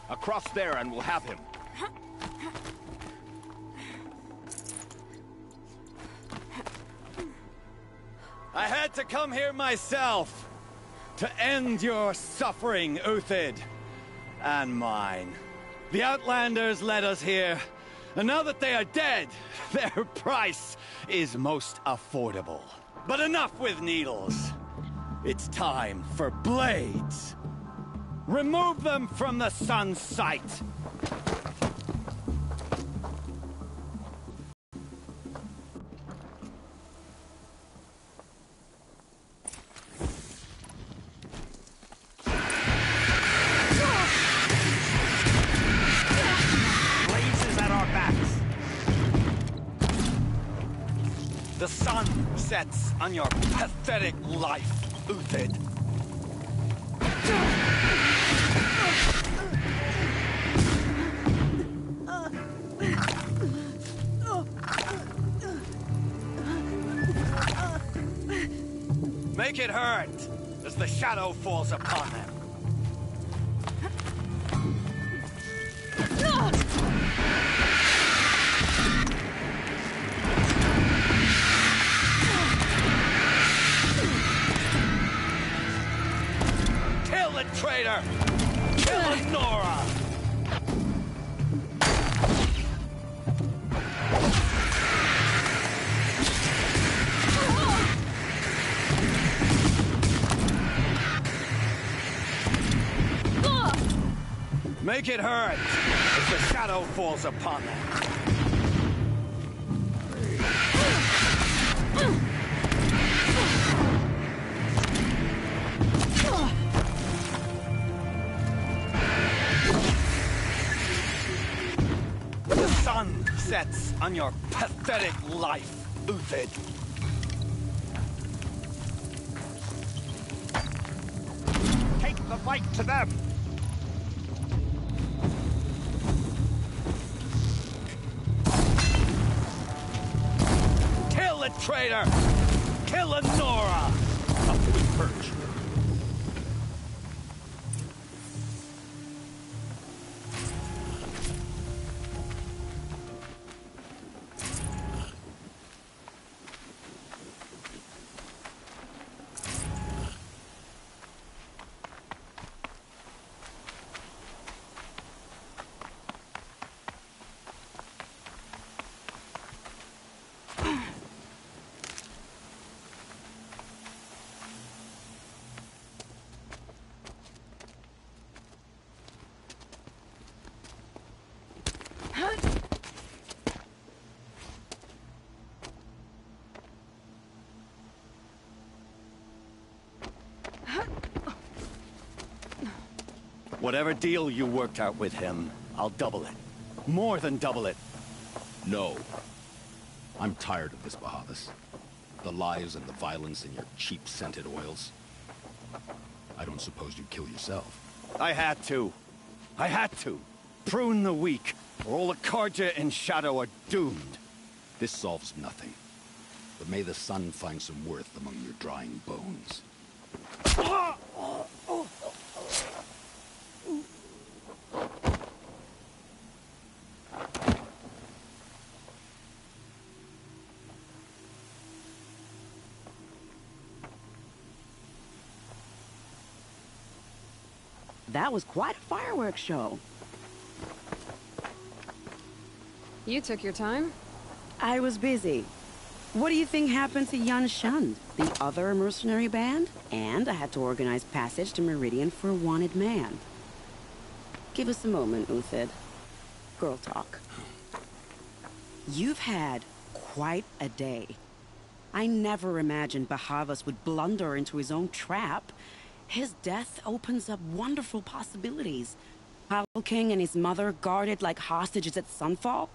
Across there and we'll have him. I had to come here myself to end your suffering, Uthid, and mine. The Outlanders led us here, and now that they are dead, their price is most affordable. But enough with needles. It's time for blades. Remove them from the sun's sight. Blazes at our backs. The sun sets on your pathetic life, Uthid. Make it hurt as the shadow falls upon them. Kill the traitor! Kill Nora! Make it hurt as the shadow falls upon them. The sun sets on your pathetic life, Uthid. Take the fight to them! Kill the traitor! Kill Nora! Up to his perch. Whatever deal you worked out with him, I'll double it. More than double it. No. I'm tired of this, Bahavas. The lies and the violence and your cheap scented oils. I don't suppose you'd kill yourself. I had to. I had to. Prune the weak, or all the Carja in Shadow are doomed. This solves nothing. But may the sun find some worth among your drying bones. That was quite a fireworks show. You took your time? I was busy. What do you think happened to Yan Shan, the other mercenary band? And I had to organize passage to Meridian for a wanted man. Give us a moment, Uthid. Girl talk. You've had quite a day. I never imagined Bahavas would blunder into his own trap. His death opens up wonderful possibilities. Pavel King and his mother guarded like hostages at Sunfall.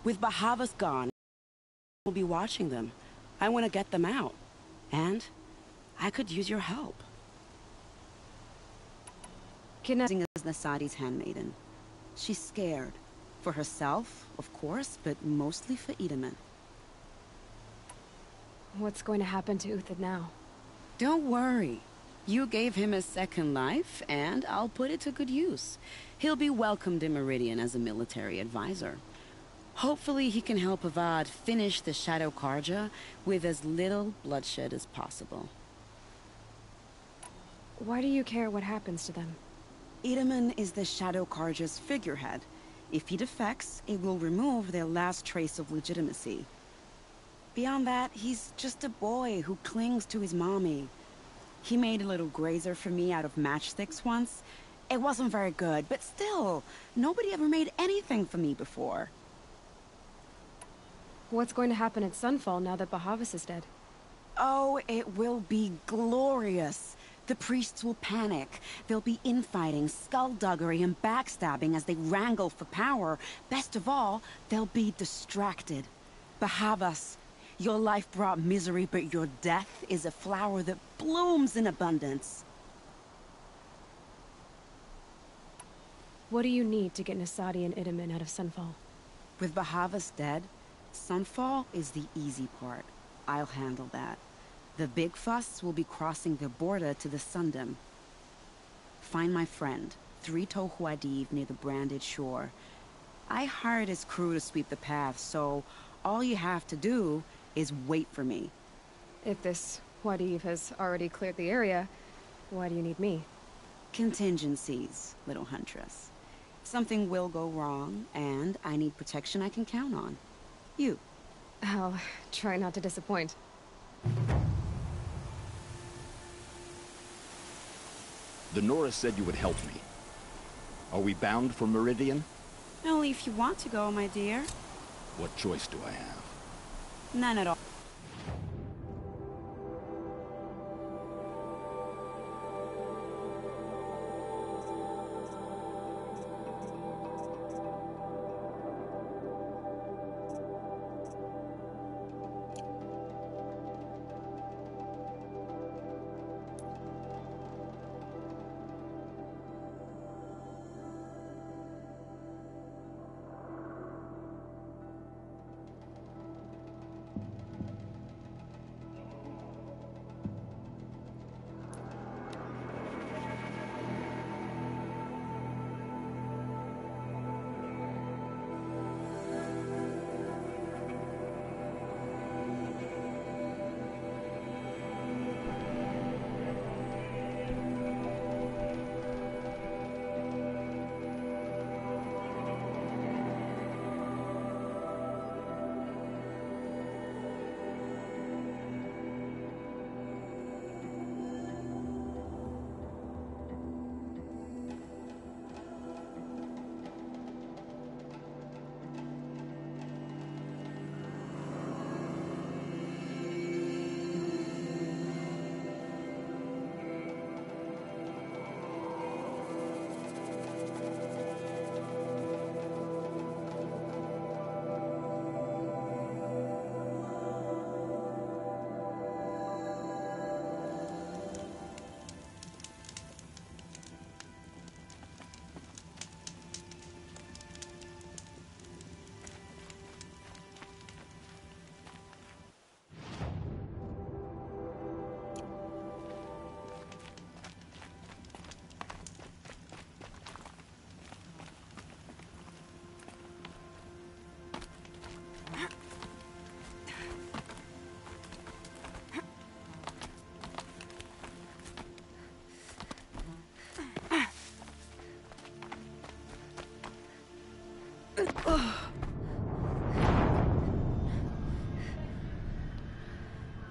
With Bahavas gone, we'll be watching them. I want to get them out. And I could use your help. Kidnapping is Nasadi's handmaiden. She's scared. For herself, of course, but mostly for Itamen. What's going to happen to Uthid now? Don't worry. You gave him a second life, and I'll put it to good use. He'll be welcomed in Meridian as a military advisor. Hopefully he can help Avad finish the Shadow Carja with as little bloodshed as possible. Why do you care what happens to them? Itamen is the Shadow Carja's figurehead. If he defects, it will remove their last trace of legitimacy. Beyond that, he's just a boy who clings to his mommy. He made a little grazer for me out of matchsticks once. It wasn't very good, but still, nobody ever made anything for me before. What's going to happen at Sunfall now that Bahavas is dead? Oh, it will be glorious. The priests will panic. There'll be infighting, skullduggery, and backstabbing as they wrangle for power. Best of all, they'll be distracted. Bahavas, your life brought misery, but your death is a flower that blooms in abundance. What do you need to get Nasadi and Itamen out of Sunfall? With Bahavas dead, Sunfall is the easy part. I'll handle that. The big fuss will be crossing the border to the Sundom. Find my friend, 3 Tohuadiv near the branded shore. I hired his crew to sweep the path, so all you have to do is wait for me. If this Huadiv has already cleared the area, why do you need me? Contingencies, little huntress. Something will go wrong, and I need protection I can count on. You. I'll try not to disappoint. The Nora said you would help me. Are we bound for Meridian? Only if you want to go, my dear. What choice do I have? None at all.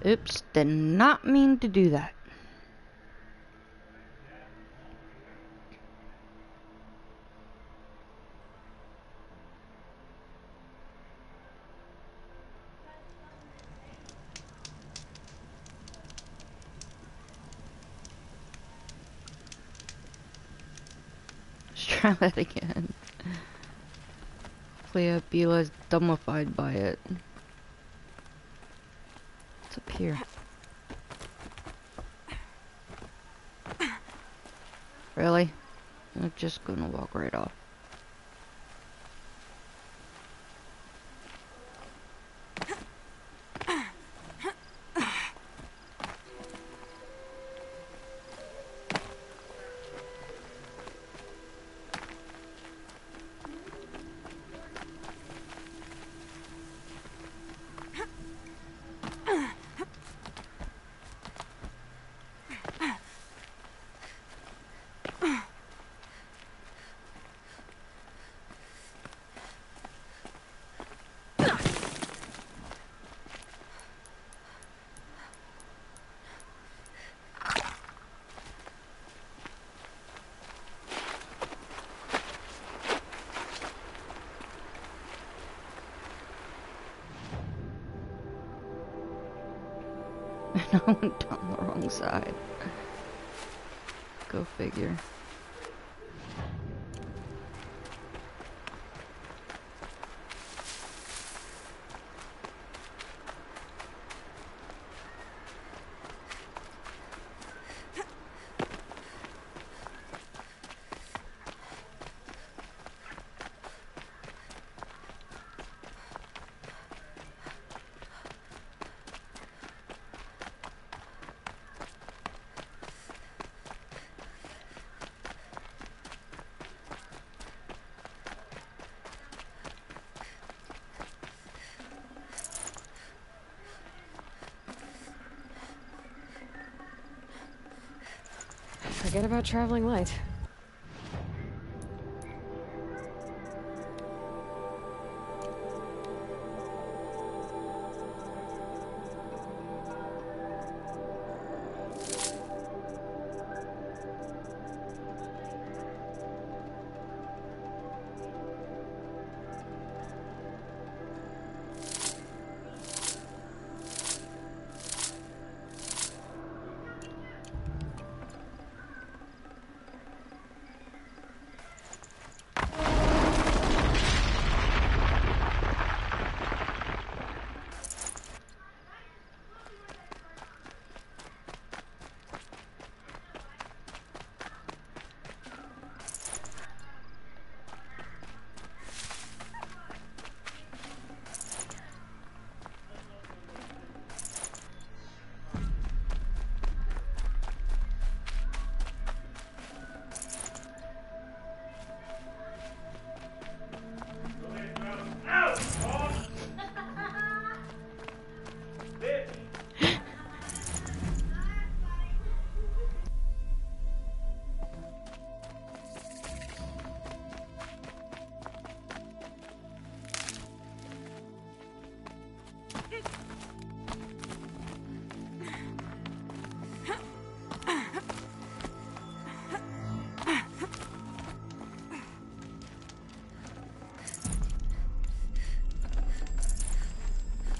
Oops, did not mean to do that. Let's try that again. Hopefully I'll be less dumbified by it. What's up here? Really? I'm just gonna walk right off. And I went down the wrong side. Go figure. Forget about traveling light.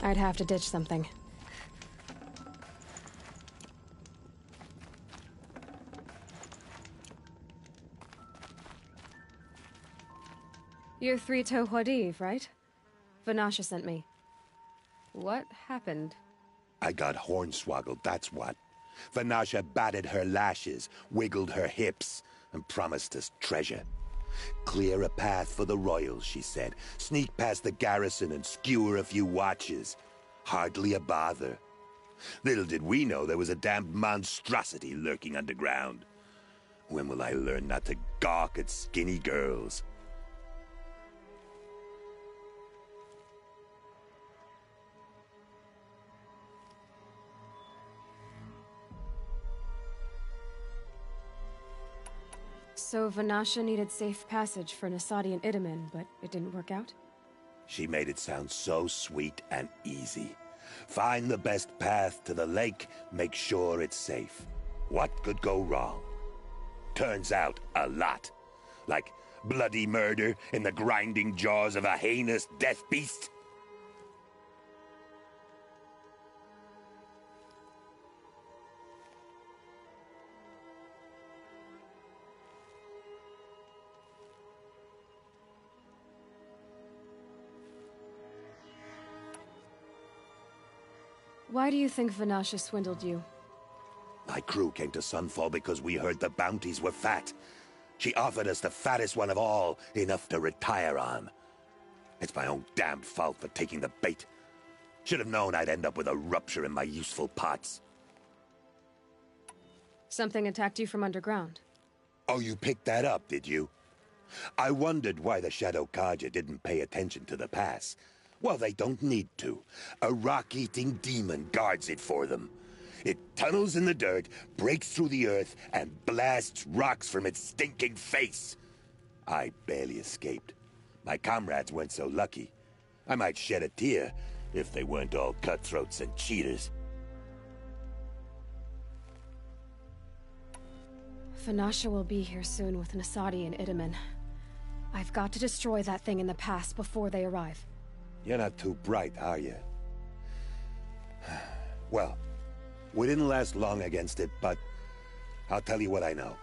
I'd have to ditch something. You're Three-Toe Huadiv, right? Vanasha sent me. What happened? I got hornswoggled, that's what. Vanasha batted her lashes, wiggled her hips, and promised us treasure. Clear a path for the royals, she said. Sneak past the garrison and skewer a few watches. Hardly a bother. Little did we know there was a damned monstrosity lurking underground. When will I learn not to gawk at skinny girls? So Vanasha needed safe passage for Nasadi and Itamen, but it didn't work out? She made it sound so sweet and easy. Find the best path to the lake, make sure it's safe. What could go wrong? Turns out, a lot. Like bloody murder in the grinding jaws of a heinous death beast. Why do you think Vanasha swindled you? My crew came to Sunfall because we heard the bounties were fat. She offered us the fattest one of all, enough to retire on. It's my own damn fault for taking the bait. Should have known I'd end up with a rupture in my useful parts. Something attacked you from underground. Oh, you picked that up, did you? I wondered why the Shadow Carja didn't pay attention to the pass. Well, they don't need to. A rock-eating demon guards it for them. It tunnels in the dirt, breaks through the earth, and blasts rocks from its stinking face. I barely escaped. My comrades weren't so lucky. I might shed a tear if they weren't all cutthroats and cheaters. Vanasha will be here soon with Nasadi and Itamen. I've got to destroy that thing in the pass before they arrive. You're not too bright, are you? Well, we didn't last long against it, but I'll tell you what I know.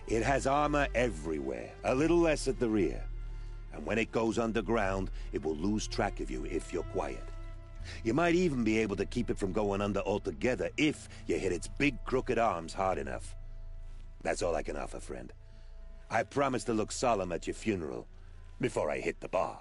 It has armor everywhere, a little less at the rear. And when it goes underground, it will lose track of you if you're quiet. You might even be able to keep it from going under altogether if you hit its big crooked arms hard enough. That's all I can offer, friend. I promise to look solemn at your funeral before I hit the bar.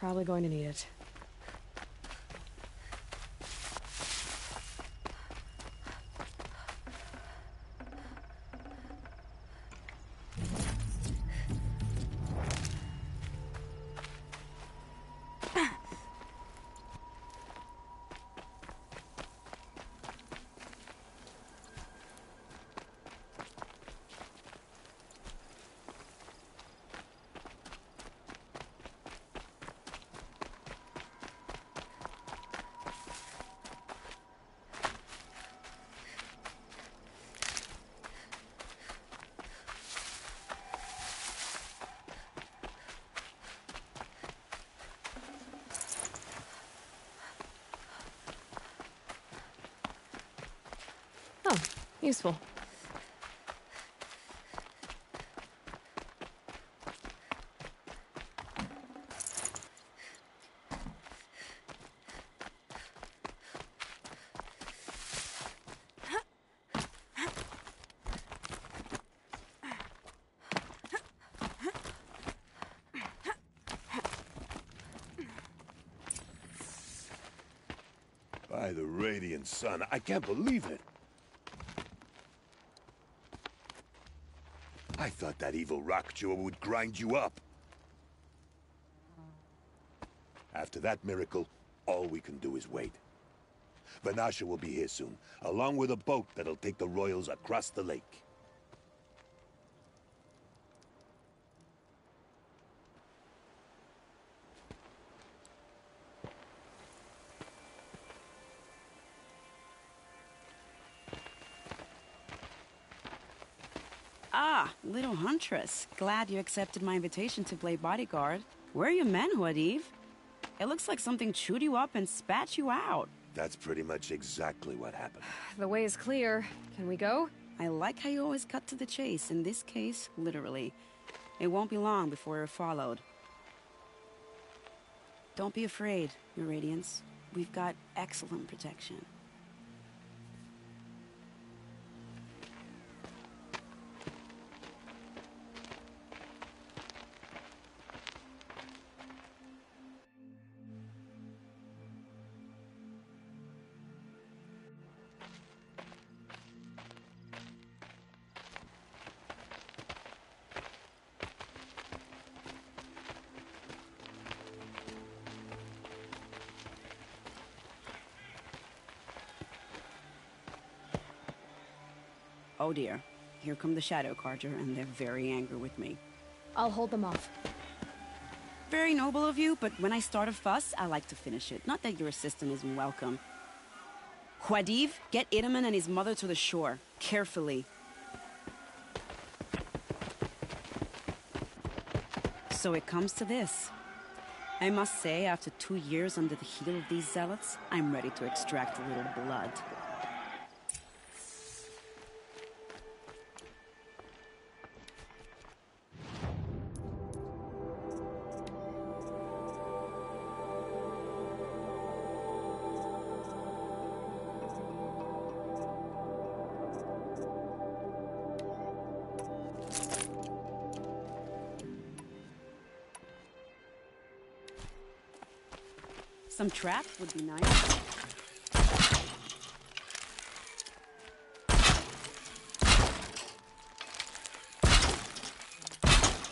Probably going to need it. Oh, useful. By the radiant sun, I can't believe it. I thought that evil rockjaw would grind you up. After that miracle, all we can do is wait. Vanasha will be here soon, along with a boat that'll take the royals across the lake. Ah, little huntress. Glad you accepted my invitation to play bodyguard. Where are your men, Huadiv? It looks like something chewed you up and spat you out. That's pretty much exactly what happened. The way is clear. Can we go? I like how you always cut to the chase. In this case, literally. It won't be long before you're followed. Don't be afraid, Your Radiance. We've got excellent protection. Oh dear, here come the Shadow Carja, and they're very angry with me. I'll hold them off. Very noble of you, but when I start a fuss, I like to finish it. Not that your assistant isn't welcome. Huadiv, get Itamen and his mother to the shore. Carefully. So it comes to this. I must say, after 2 years under the heel of these zealots, I'm ready to extract a little blood. Some traps would be nice.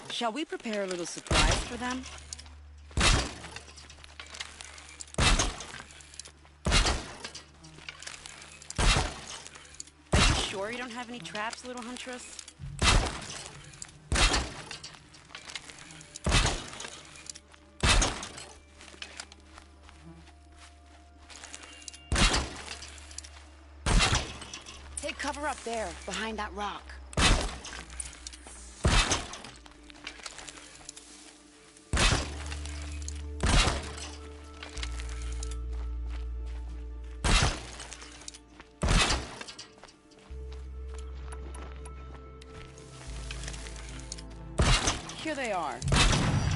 Shall we prepare a little surprise for them? Are you sure you don't have any traps, little huntress? Take cover up there, behind that rock. Here they are.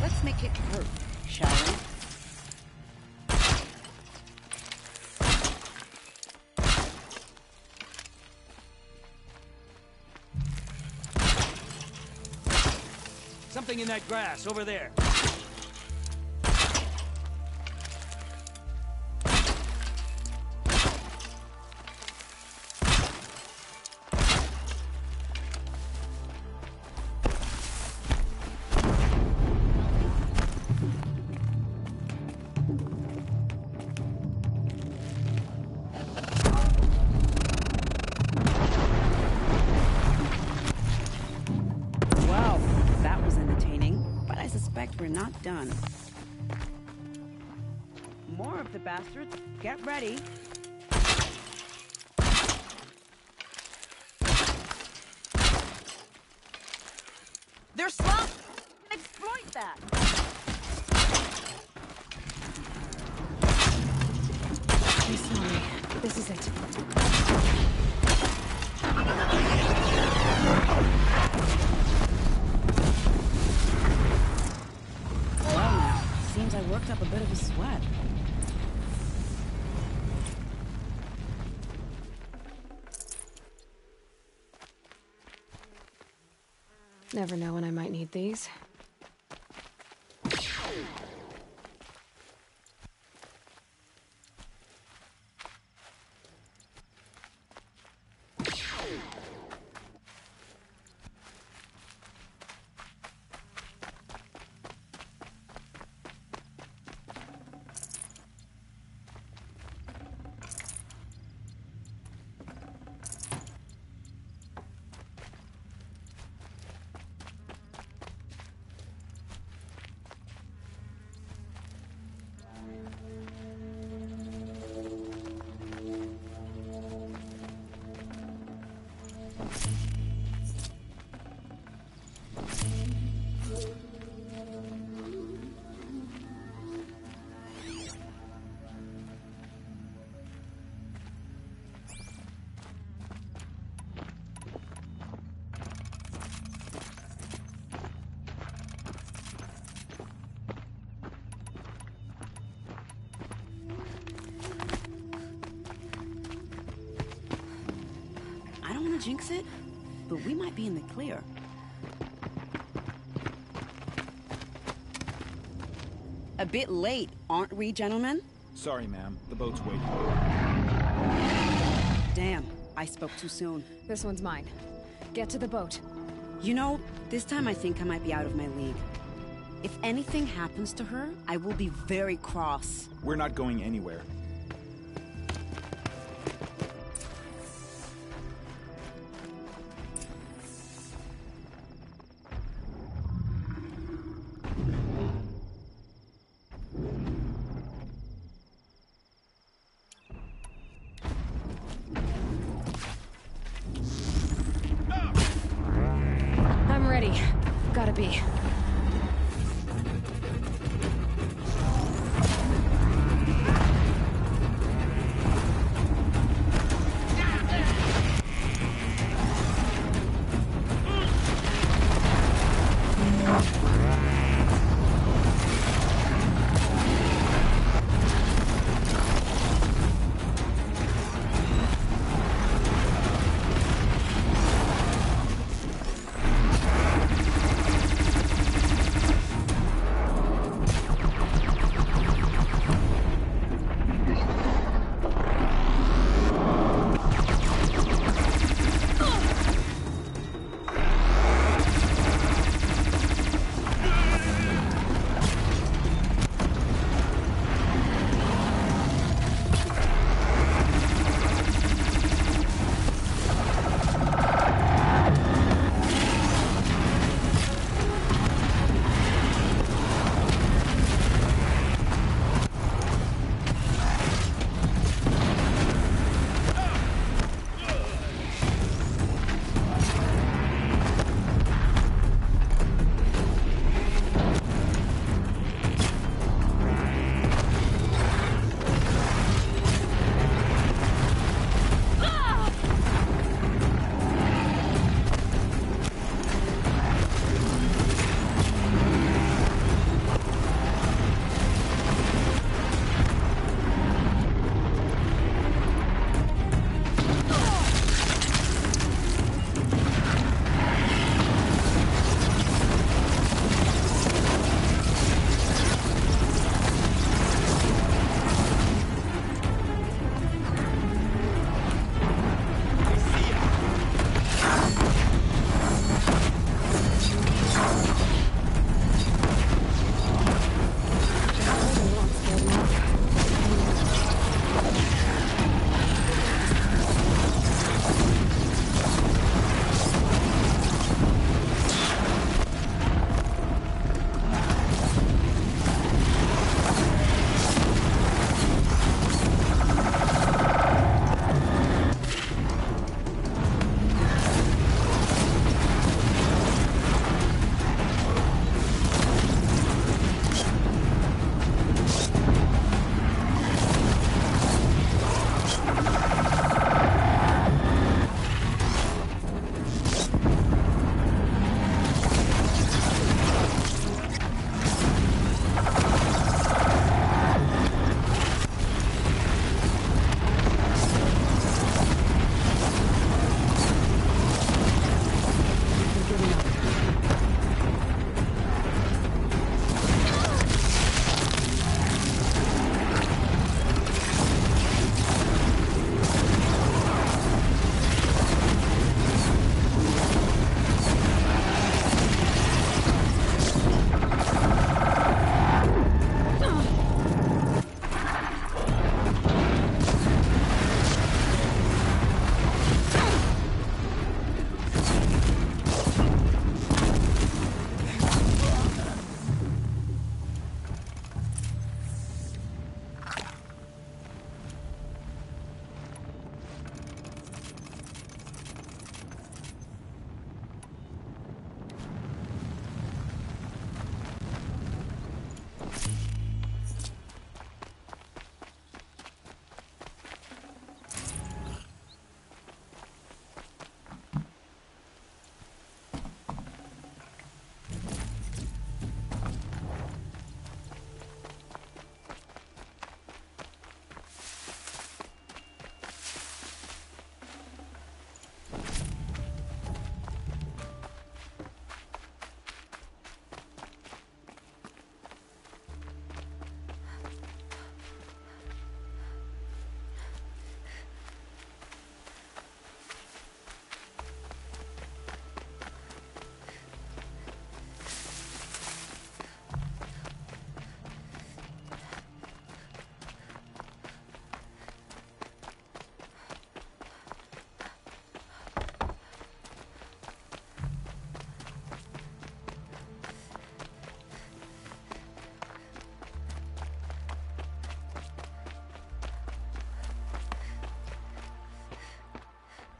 Let's make it hurt, shall we? Something in that grass over there. suspect we're not done. More of the bastards. Get ready. They're slow. Exploit that. I'm sorry. This is it. Well, seems I worked up a bit of a sweat. Never know when I might need these. Jinx it, but we might be in the clear. A bit late, aren't we, gentlemen? Sorry, ma'am. The boat's waiting. Damn, I spoke too soon. This one's mine. Get to the boat. You know, this time I think I might be out of my league. If anything happens to her, I will be very cross. We're not going anywhere. Gotta be.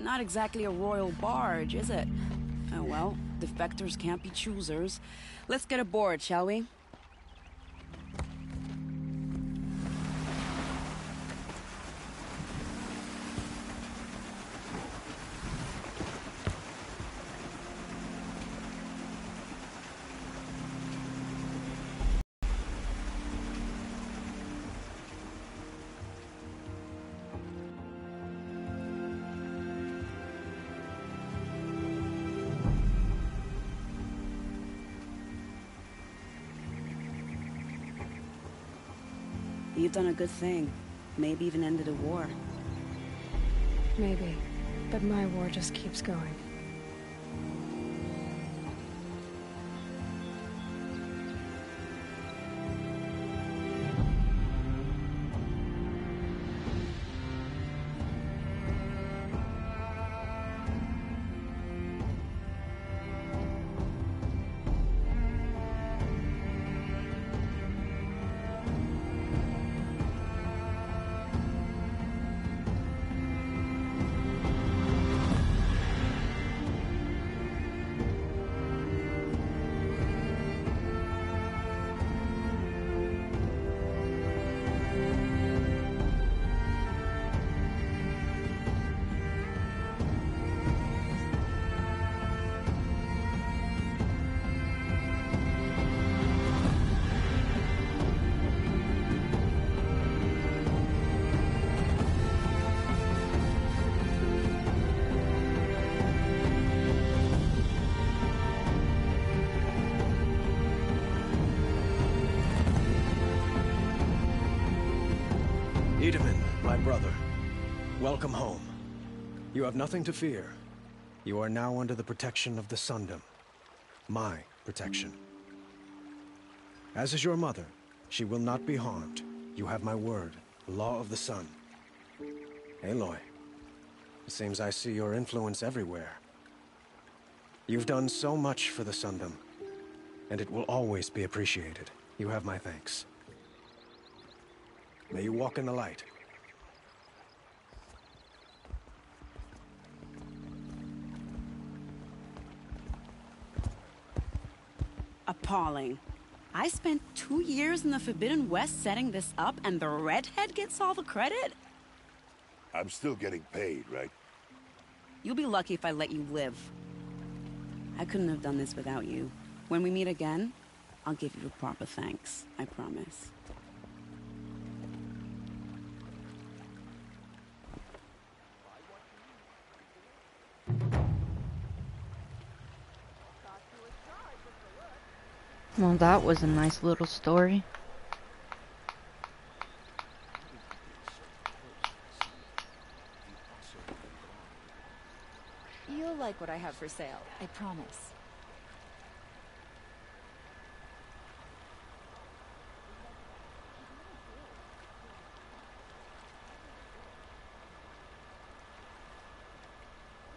Not exactly a royal barge, is it? Oh well, defectors can't be choosers. Let's get aboard, shall we? You've done a good thing. Maybe even ended a war. Maybe. But my war just keeps going. Itamen, my brother, welcome home. You have nothing to fear. You are now under the protection of the Sundom. My protection. As is your mother, she will not be harmed. You have my word, the law of the sun. Aloy, it seems I see your influence everywhere. You've done so much for the Sundom, and it will always be appreciated. You have my thanks. May you walk in the light. Appalling. I spent 2 years in the Forbidden West setting this up, and the redhead gets all the credit? I'm still getting paid, right? You'll be lucky if I let you live. I couldn't have done this without you. When we meet again, I'll give you a proper thanks. I promise. Well, that was a nice little story. You'll like what I have for sale, I promise.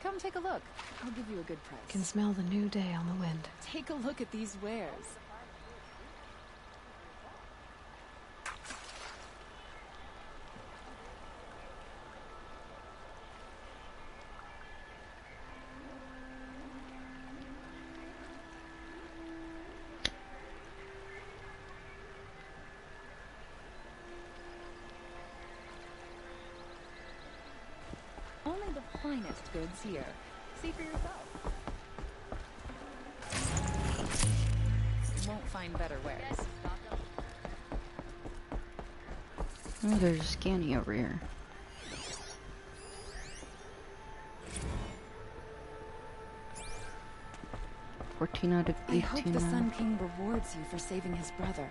Come take a look. I'll give you a good price. Can smell the new day on the wind. Take a look at these wares. Only the finest goods here. See for yourself. You won't find better wares. Oh, there's a scanny over here. $14 out of 18. I hope the Sun King rewards you for saving his brother.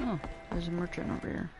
Oh, there's a merchant over here.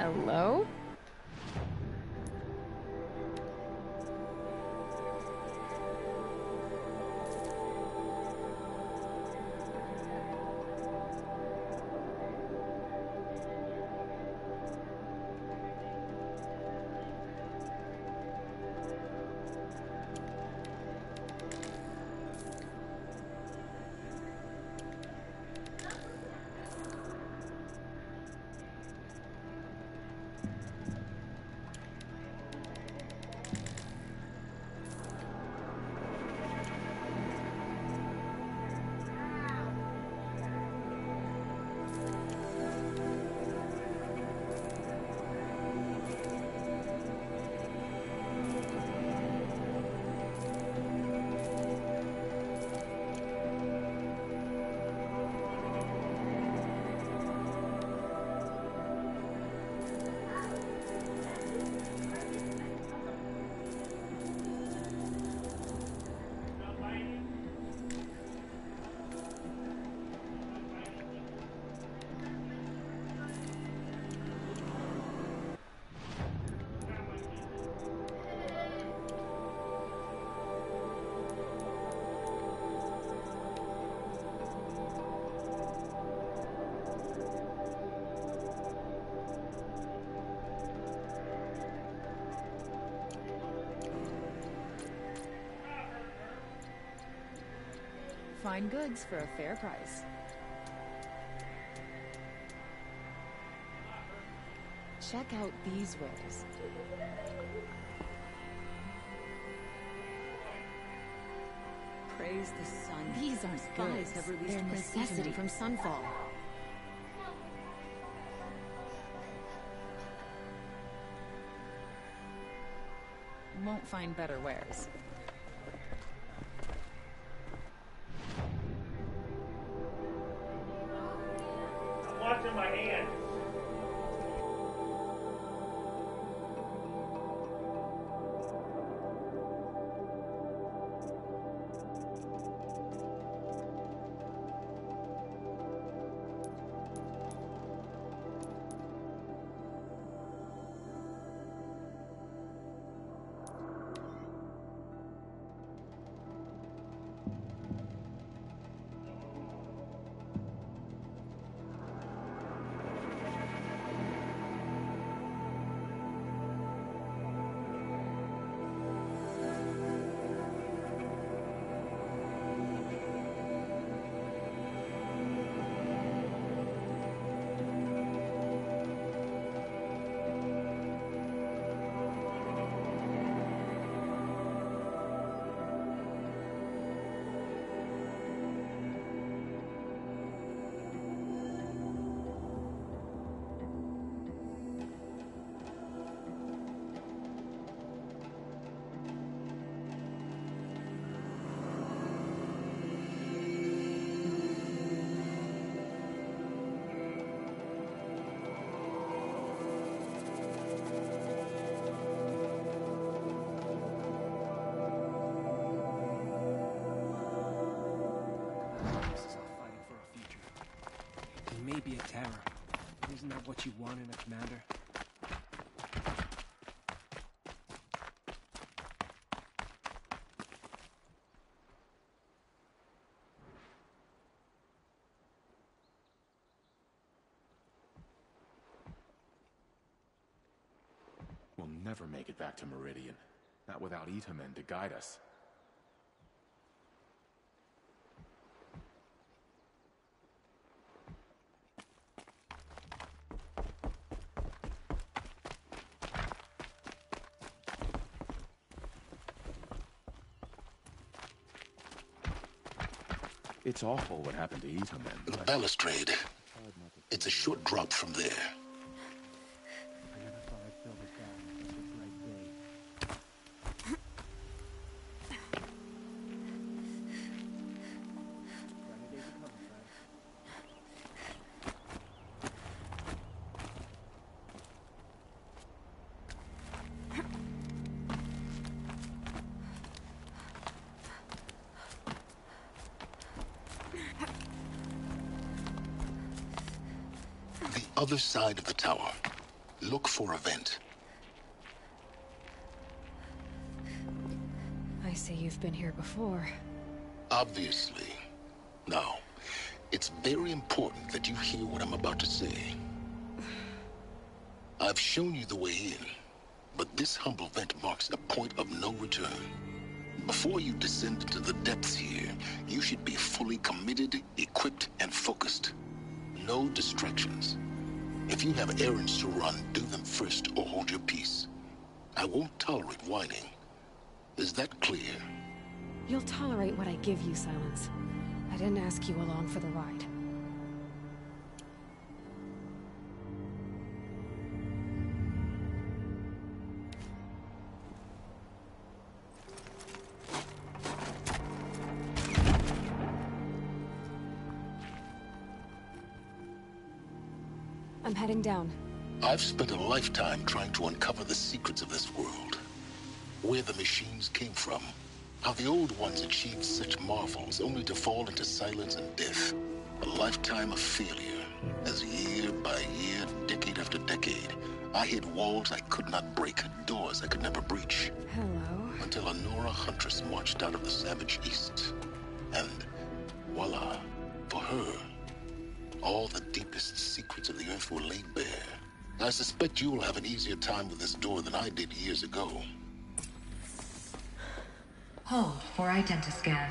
Hello? Fine goods for a fair price. Check out these wares. Praise the sun. These aren't Spies have released they're necessity from Sunfall. Won't find better wares. I'm watching my hand. Be a terror. Isn't that what you want in a commander? We'll never make it back to Meridian. Not without Itamen to guide us. It's awful what happened to Itamen. The balustrade. It's a short drop from there. Other side of the tower. Look for a vent. I see you've been here before. Obviously. Now, it's very important that you hear what I'm about to say. I've shown you the way in, but this humble vent marks a point of no return. Before you descend into the depths here, you should be fully committed, equipped, and focused. No distractions. If you have errands to run, do them first or hold your peace. I won't tolerate whining. Is that clear? You'll tolerate what I give you, Silence. I didn't ask you along for the ride. I'm heading down. I've spent a lifetime trying to uncover the secrets of this world. Where the machines came from. How the old ones achieved such marvels only to fall into silence and death. A lifetime of failure. As year by year, decade after decade, I hit walls I could not break, doors I could never breach. Hello. Until a Nora huntress marched out of the savage east. And voila, for her, all the deepest secrets of the earth were laid bare. I suspect you'll have an easier time with this door than I did years ago. Hold for identiscan.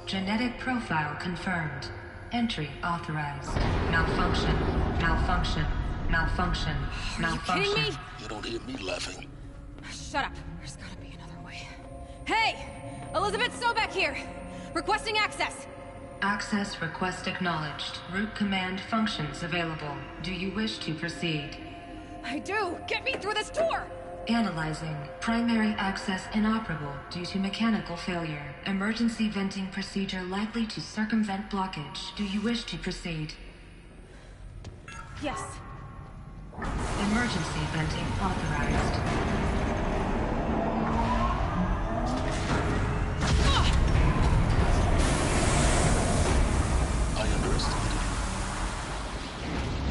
Genetic profile confirmed. Entry authorized. Malfunction. Malfunction. Malfunction. Malfunction. Are you kidding me? You don't hear me laughing. Shut up. There's gotta be another way. Hey! Elizabeth Sobek here! Requesting access! Access request acknowledged. Root command functions available. Do you wish to proceed? I do! Get me through this door! Analyzing. Primary access inoperable due to mechanical failure. Emergency venting procedure likely to circumvent blockage. Do you wish to proceed? Yes. Emergency venting authorized. I underestimated.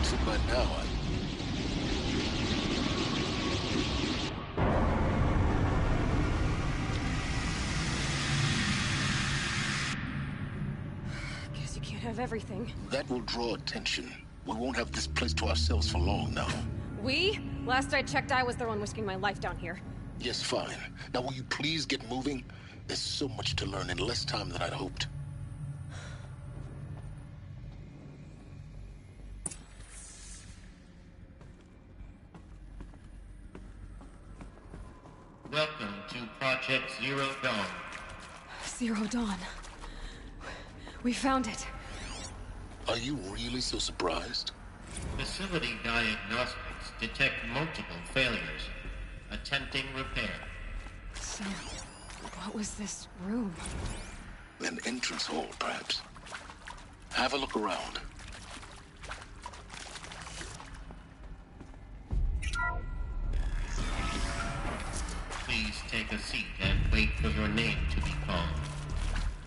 So by now, Guess you can't have everything. That will draw attention. We won't have this place to ourselves for long now. We? Last I checked, I was the one risking my life down here. Yes, fine. Now will you please get moving? There's so much to learn in less time than I'd hoped. Welcome to Project Zero Dawn. Zero Dawn. We found it. Are you really so surprised? Facility diagnostics detect multiple failures. Attempting repair. So, what was this room? An entrance hall, perhaps. Have a look around. Please take a seat and wait for your name to be called.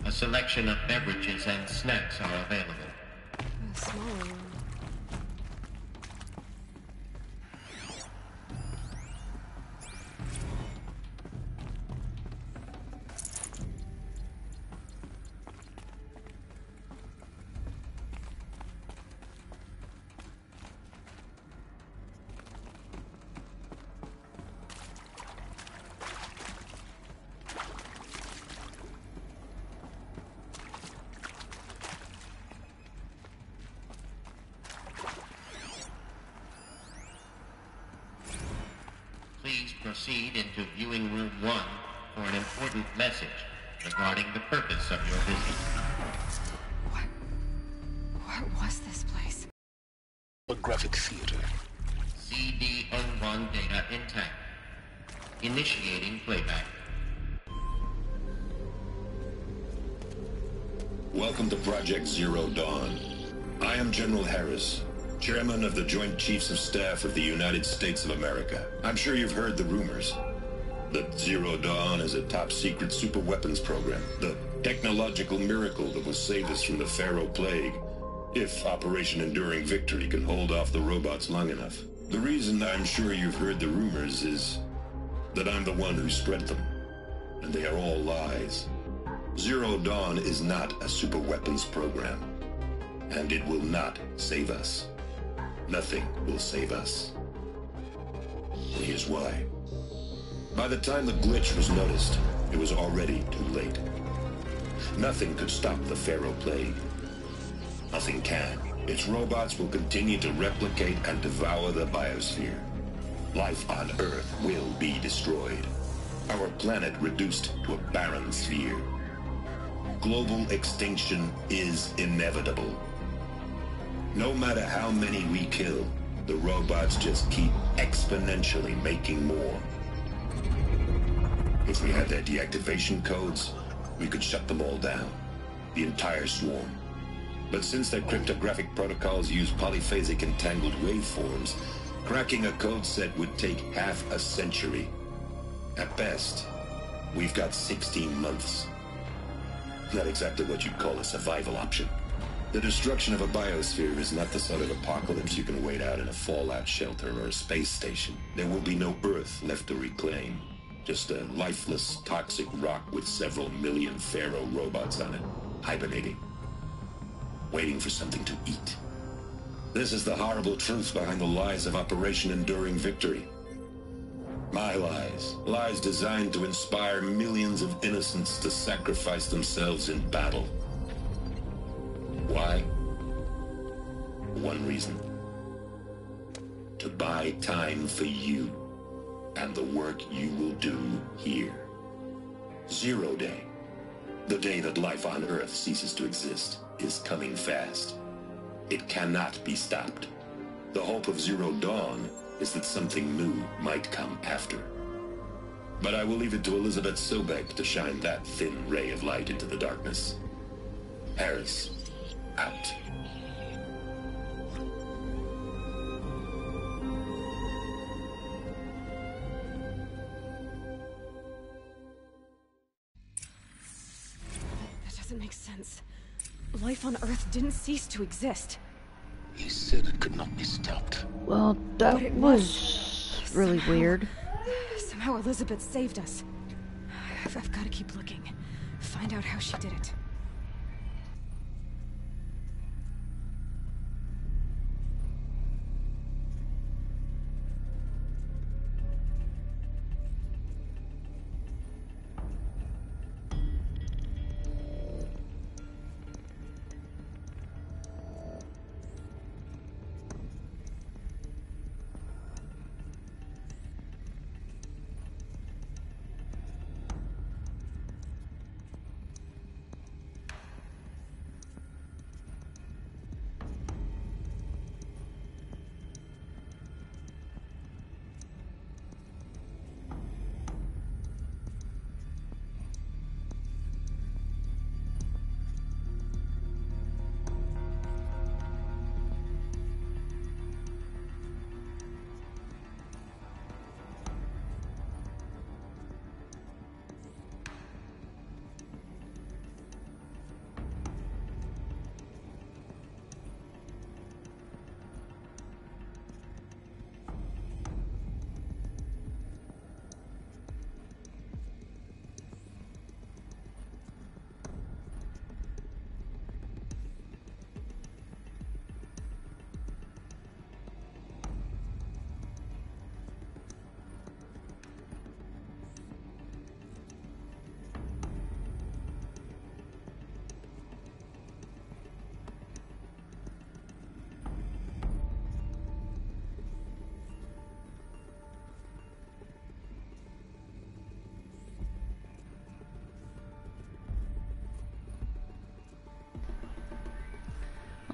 A selection of beverages and snacks are available. A smaller room. Please proceed into viewing room 1 for an important message regarding the purpose of your visit. What was this place? Holographic theater. CD01 data intact. Initiating playback. Welcome to Project Zero Dawn. I am General Harris, Chairman of the Joint Chiefs of Staff of the United States of America. I'm sure you've heard the rumors. That Zero Dawn is a top-secret superweapons program. The technological miracle that will save us from the Pharaoh Plague. If Operation Enduring Victory can hold off the robots long enough. The reason I'm sure you've heard the rumors is that I'm the one who spread them. And they are all lies. Zero Dawn is not a superweapons program. And it will not save us. Nothing will save us. And here's why. By the time the glitch was noticed, it was already too late. Nothing could stop the Pharaoh Plague. Nothing can. Its robots will continue to replicate and devour the biosphere. Life on Earth will be destroyed. Our planet reduced to a barren sphere. Global extinction is inevitable. No matter how many we kill, the robots just keep exponentially making more. If we had their deactivation codes, we could shut them all down. The entire swarm. But since their cryptographic protocols use polyphasic entangled waveforms, cracking a code set would take half a century. At best, we've got 16 months. Not exactly what you'd call a survival option. The destruction of a biosphere is not the sort of apocalypse you can wait out in a fallout shelter or a space station. There will be no Earth left to reclaim. Just a lifeless, toxic rock with several million Pharaoh robots on it, hibernating. Waiting for something to eat. This is the horrible truth behind the lies of Operation Enduring Victory. My lies. Lies designed to inspire millions of innocents to sacrifice themselves in battle. Why? One reason. To buy time for you and the work you will do here. Zero Day. The day that life on Earth ceases to exist is coming fast. It cannot be stopped. The hope of Zero Dawn is that something new might come after. But I will leave it to Elizabeth Sobek to shine that thin ray of light into the darkness. Harris, out. That doesn't make sense. Life on Earth didn't cease to exist. You said it could not be stopped. Well, that was really weird. Somehow Elizabeth saved us. I've got to keep looking. Find out how she did it.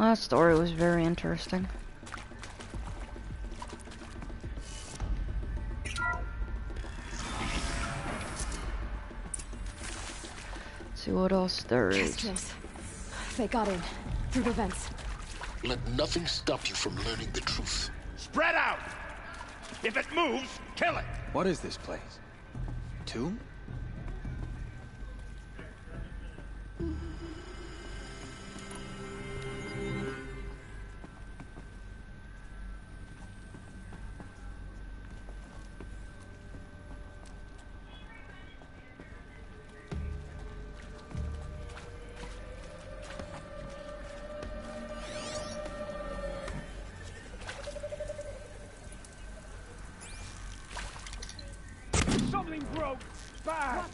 That story was very interesting. Let's see what else there is. They got in. Through the vents. Let nothing stop you from learning the truth. Spread out! If it moves, kill it! What is this place? Tomb? so bad.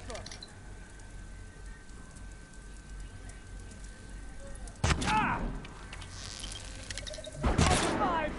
Ah! Alive!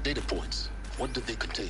Data points. What did they contain?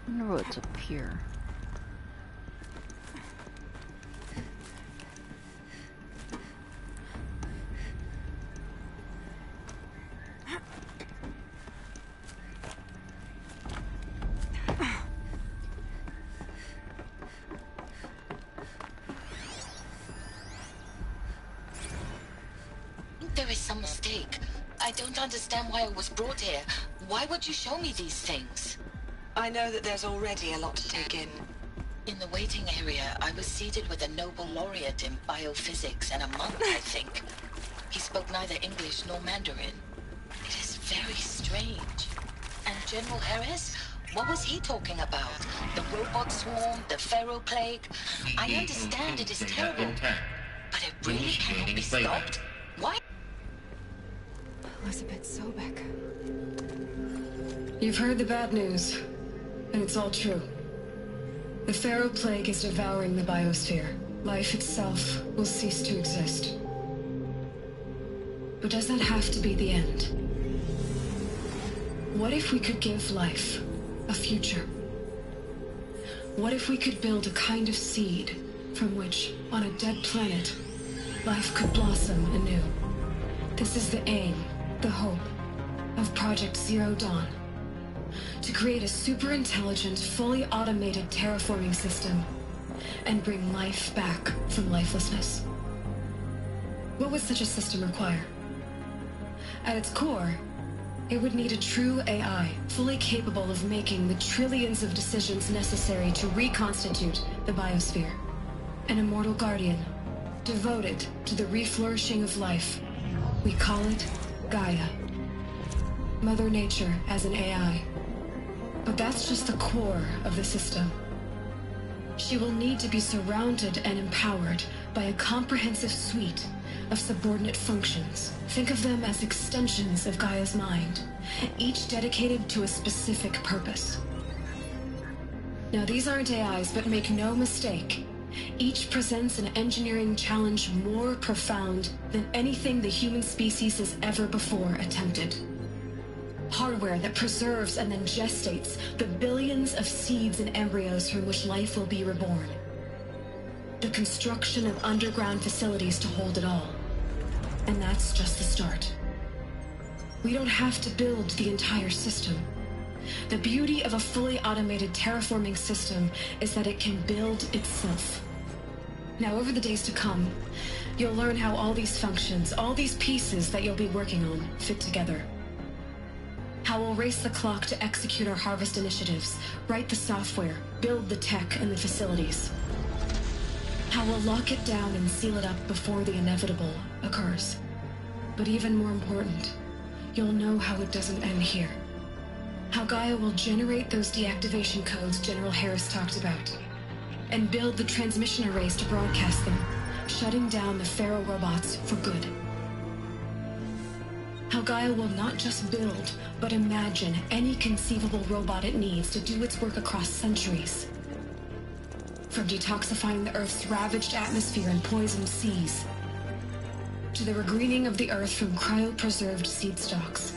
I wonder what's up here. There is some mistake. I don't understand why I was brought here. Why would you show me these things? I know that there's already a lot to take in. In the waiting area, I was seated with a Nobel laureate in biophysics and a monk, I think. He spoke neither English nor Mandarin. It is very strange. And General Harris? What was he talking about? The robot swarm, the Pharaoh plague? I understand it is terrible, but it really cannot be stopped. Why? Elizabeth Sobek. You've heard the bad news, and it's all true. The Pharaoh plague is devouring the biosphere. Life itself will cease to exist. But does that have to be the end? What if we could give life a future? What if we could build a kind of seed from which, on a dead planet, life could blossom anew? This is the aim, the hope, of Project Zero Dawn. To create a super-intelligent, fully automated terraforming system and bring life back from lifelessness. What would such a system require? At its core, it would need a true AI, fully capable of making the trillions of decisions necessary to reconstitute the biosphere. An immortal guardian, devoted to the reflourishing of life. We call it Gaia. Mother Nature as an AI. But that's just the core of the system. She will need to be surrounded and empowered by a comprehensive suite of subordinate functions. Think of them as extensions of Gaia's mind, each dedicated to a specific purpose. Now, these aren't AIs, but make no mistake, each presents an engineering challenge more profound than anything the human species has ever before attempted. Hardware that preserves and then gestates the billions of seeds and embryos from which life will be reborn. The construction of underground facilities to hold it all. And that's just the start. We don't have to build the entire system. The beauty of a fully automated terraforming system is that it can build itself. Now, over the days to come, you'll learn how all these functions, all these pieces that you'll be working on, fit together. How we'll race the clock to execute our harvest initiatives, write the software, build the tech and the facilities. How we'll lock it down and seal it up before the inevitable occurs. But even more important, you'll know how it doesn't end here. How Gaia will generate those deactivation codes General Harris talked about, and build the transmission arrays to broadcast them, shutting down the Pharaoh robots for good. How Gaia will not just build, but imagine any conceivable robot it needs to do its work across centuries. From detoxifying the Earth's ravaged atmosphere and poisoned seas, to the regreening of the Earth from cryopreserved seed stalks,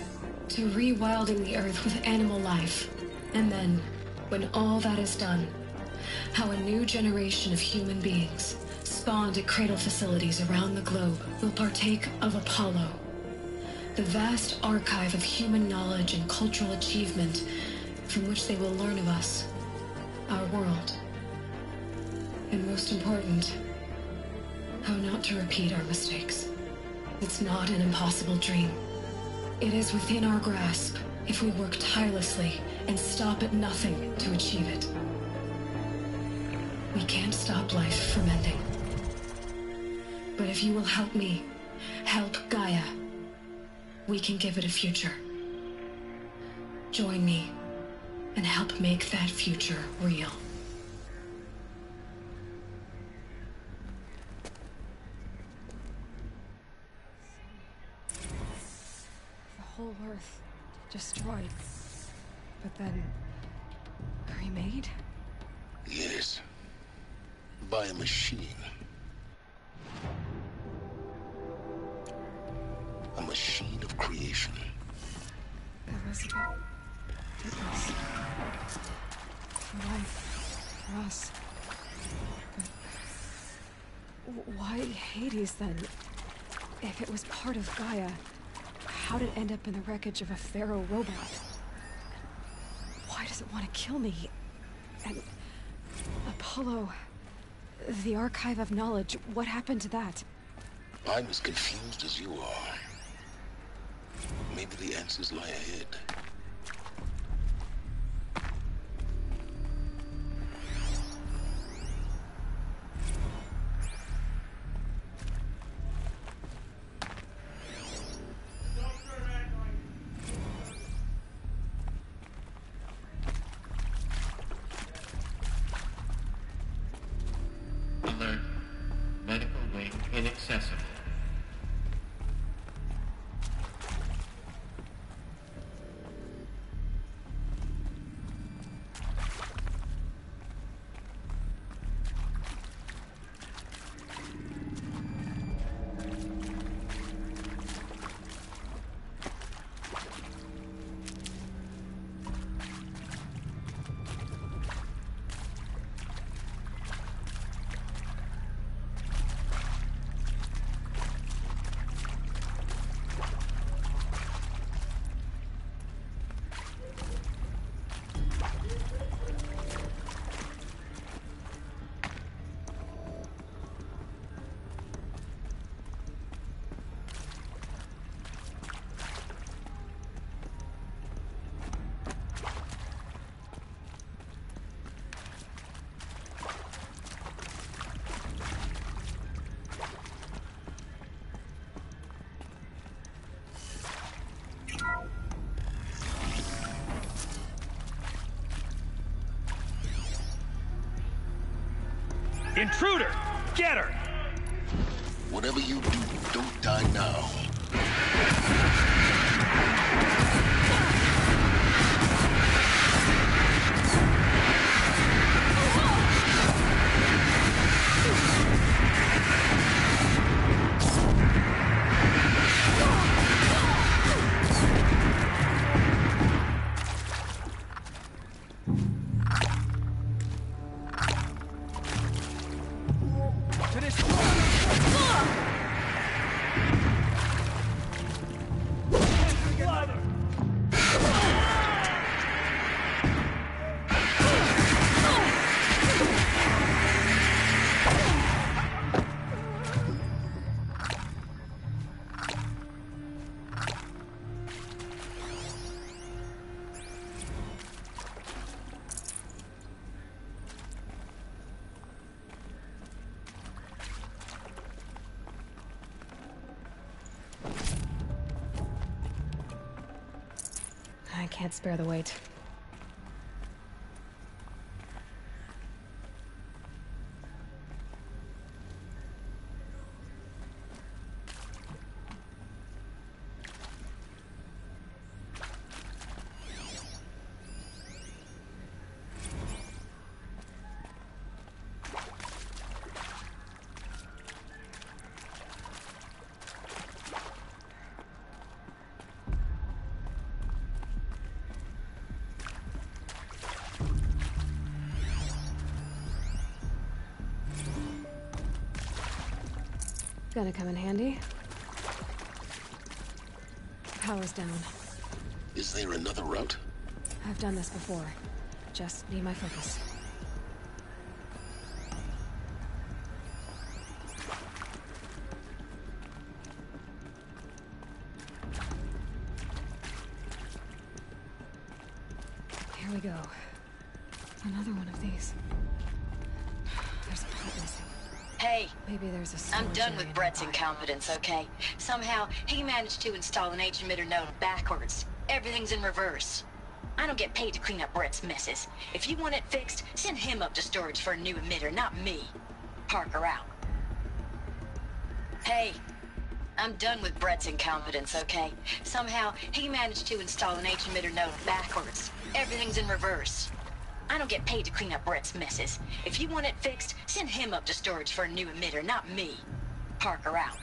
to rewilding the Earth with animal life. And then, when all that is done, how a new generation of human beings, spawned at cradle facilities around the globe, will partake of Apollo, the vast archive of human knowledge and cultural achievement from which they will learn of us, our world. And most important, how not to repeat our mistakes. It's not an impossible dream. It is within our grasp if we work tirelessly and stop at nothing to achieve it. We can't stop life from ending. But if you will help me, help Gaia, we can give it a future. Join me and help make that future real. The whole Earth destroyed, but then remade? Yes. By a machine. A machine of creation. That must have been goodness. For life, for us. But why Hades then? If it was part of Gaia, how did it end up in the wreckage of a Pharaoh robot? Why does it want to kill me? And Apollo, the archive of knowledge, what happened to that? I'm as confused as you are. Maybe the answers lie ahead. Alert. Medical wing inaccessible. Intruder! Get her! Whatever you do, don't die now. I can't spare the weight. Gonna come in handy. Power's down. Is there another route? I've done this before. Just need my focus. Here we go. Another one of these. There's a part missing. Hey, maybe there's a I'm done with Brett's incompetence, okay? Somehow, he managed to install an H-emitter node backwards. Everything's in reverse. I don't get paid to clean up Brett's messes. If you want it fixed, send him up to storage for a new emitter, not me. Parker out. Hey, I'm done with Brett's incompetence, okay? Somehow, he managed to install an H-emitter node backwards. Everything's in reverse. I don't get paid to clean up Brett's messes. If you want it fixed, send him up to storage for a new emitter, not me. Parker out.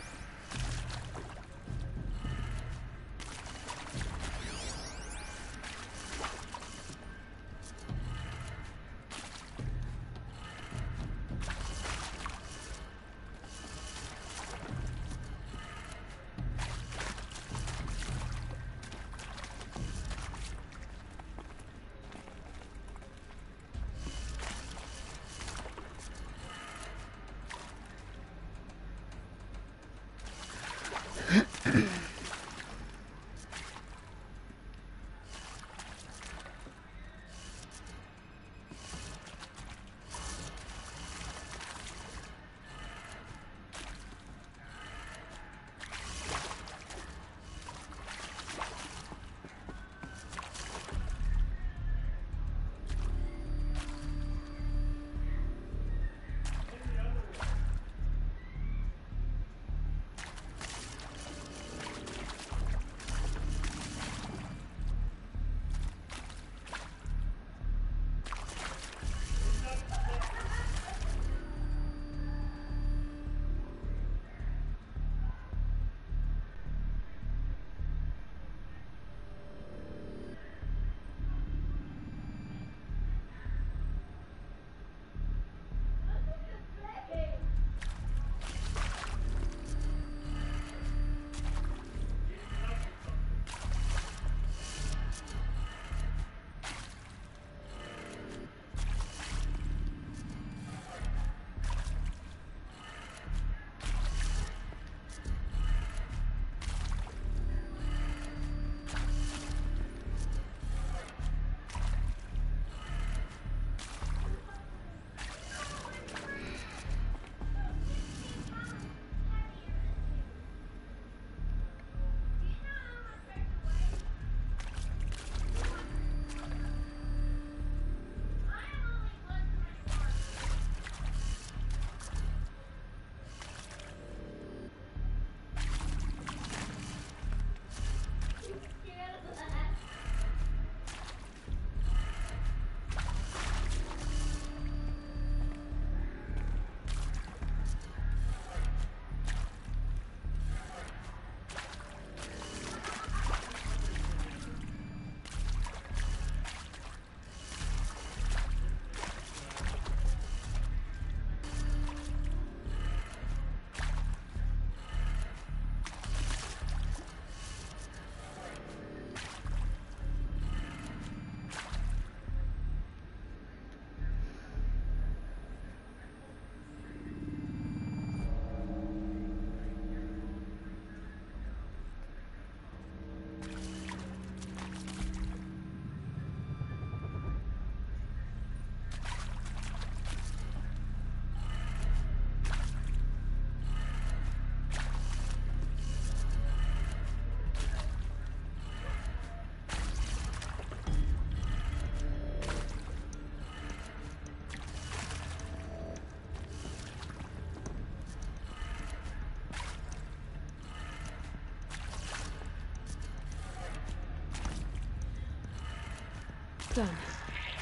done.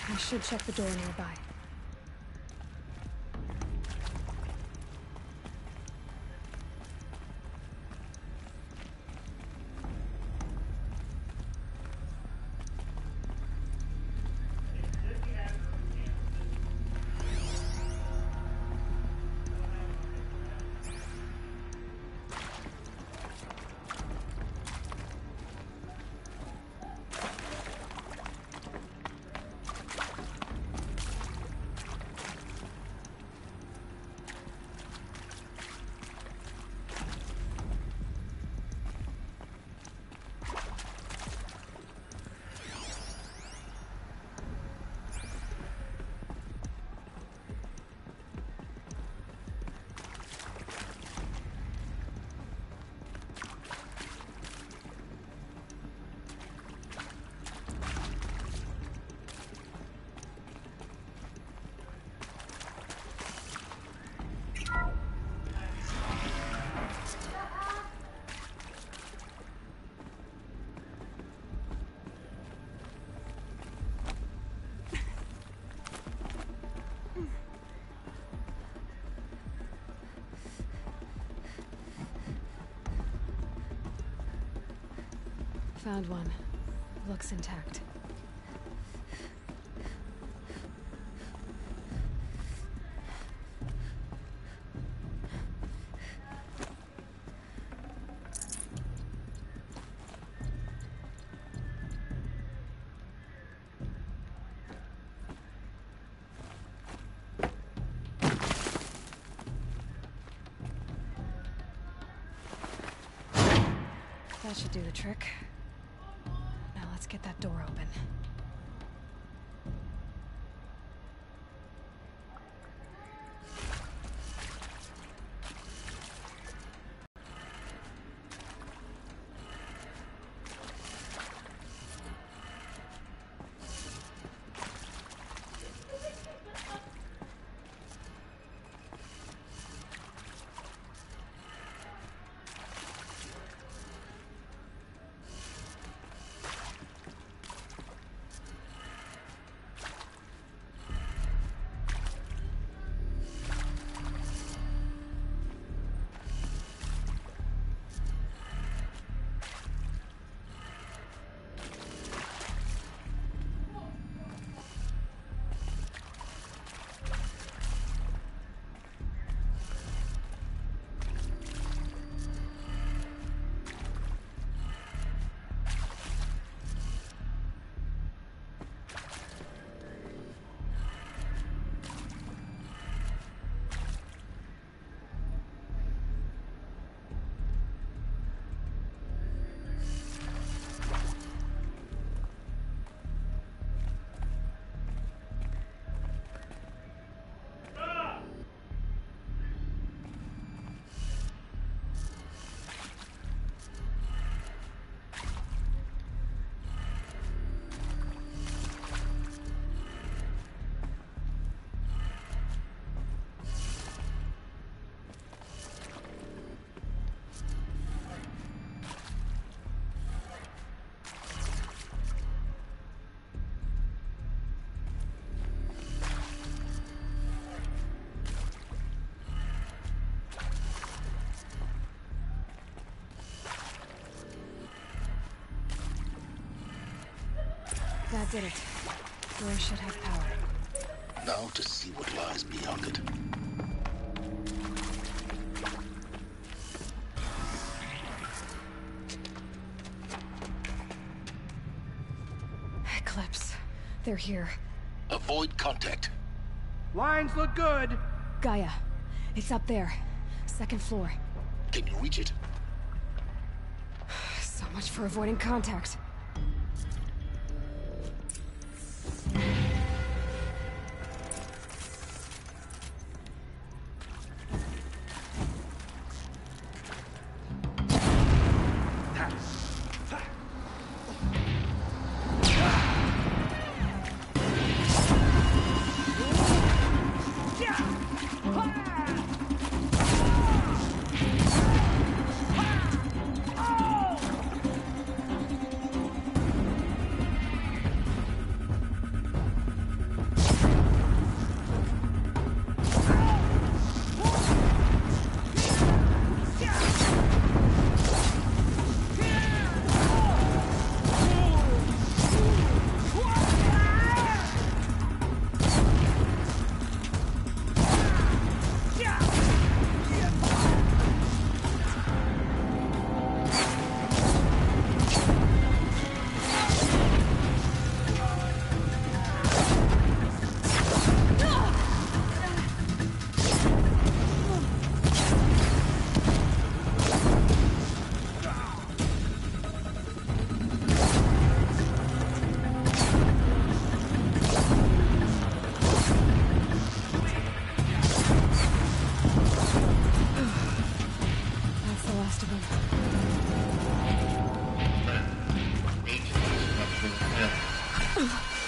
I should check the door nearby. Found one. Looks intact. That should do the trick. Now let's get that door open. That did it. Door should have power. Now to see what lies beyond it. Eclipse. They're here. Avoid contact. Lines look good. Gaia. It's up there. Second floor. Can you reach it? So much for avoiding contact.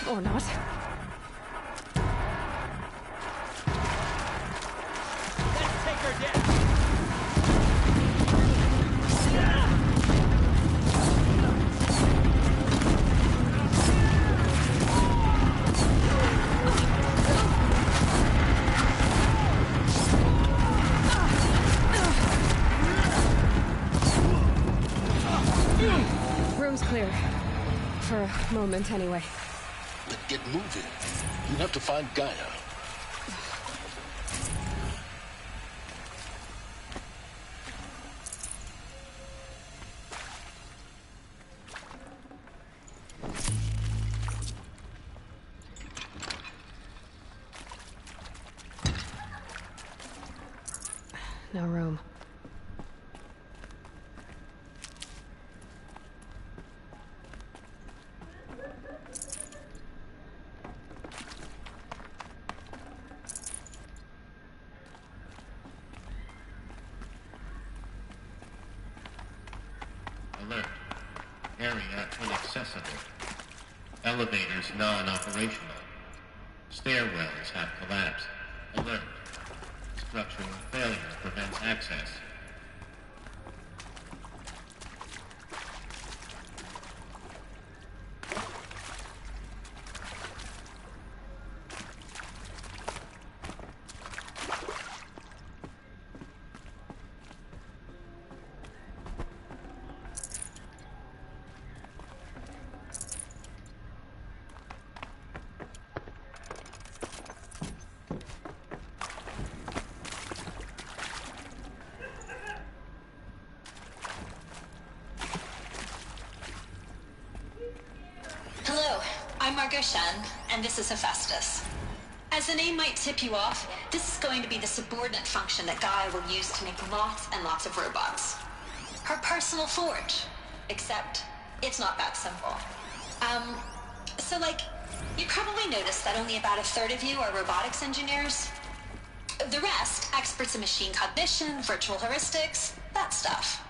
Or not. Let's take her down. Room's clear. For a moment, anyway. Then get moving. You have to find Gaia. No room. Alert. Area inaccessible. Elevators non-operational. Stairwells have collapsed. Alert. Structural failure prevents access. Hello, I'm Margot Shen, and this is Hephaestus. As the name might tip you off, this is going to be the subordinate function that Gaia will use to make lots and lots of robots. Her personal forge. Except, it's not that simple. You probably noticed that only about a third of you are robotics engineers. The rest, experts in machine cognition, virtual heuristics, that stuff.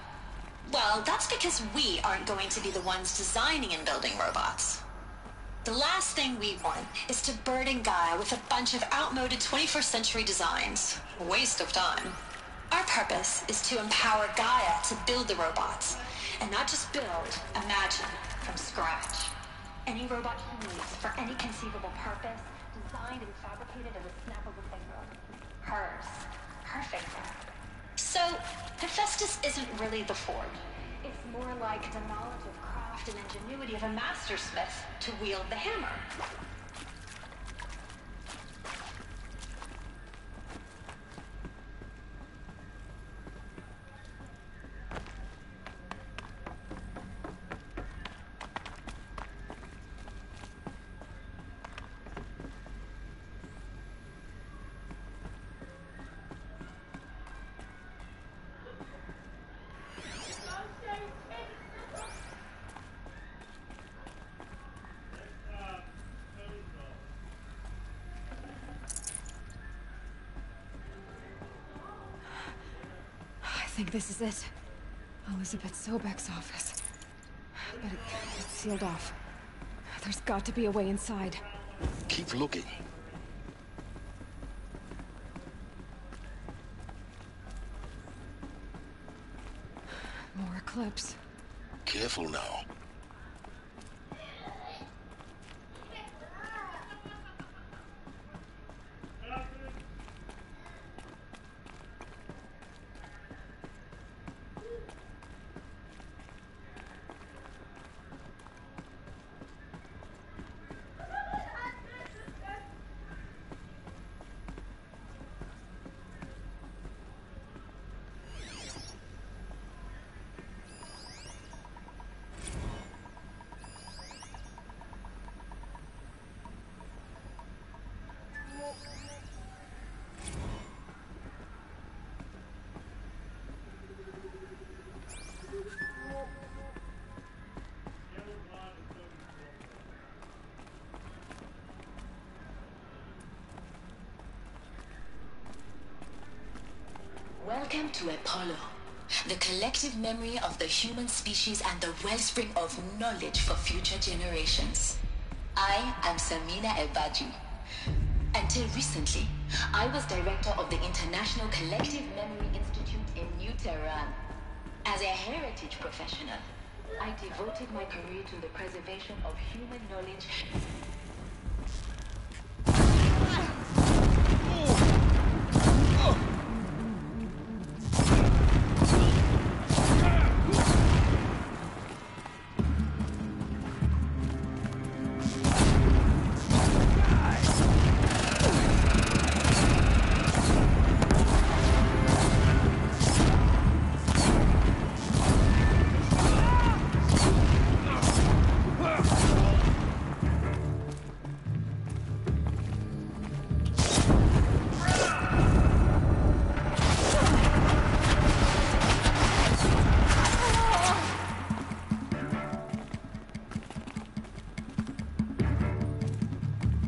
Well, that's because we aren't going to be the ones designing and building robots. The last thing we want is to burden Gaia with a bunch of outmoded 21st century designs. A waste of time. Our purpose is to empower Gaia to build the robots. And not just build, imagine, from scratch. Any robot he needs for any conceivable purpose, designed and fabricated at a snap of a finger. Hers. Her finger. So, Hephaestus isn't really the forge. It's more like the knowledge of craft and ingenuity of a mastersmith to wield the hammer. I think this is it. Elizabeth Sobek's office. But it's sealed off. There's got to be a way inside. Keep looking. More Eclipse. Careful now. Welcome to Apollo, the collective memory of the human species and the wellspring of knowledge for future generations. I am Samina El-Badji. Until recently, I was director of the International Collective Memory Institute in New Tehran. As a heritage professional, I devoted my career to the preservation of human knowledge.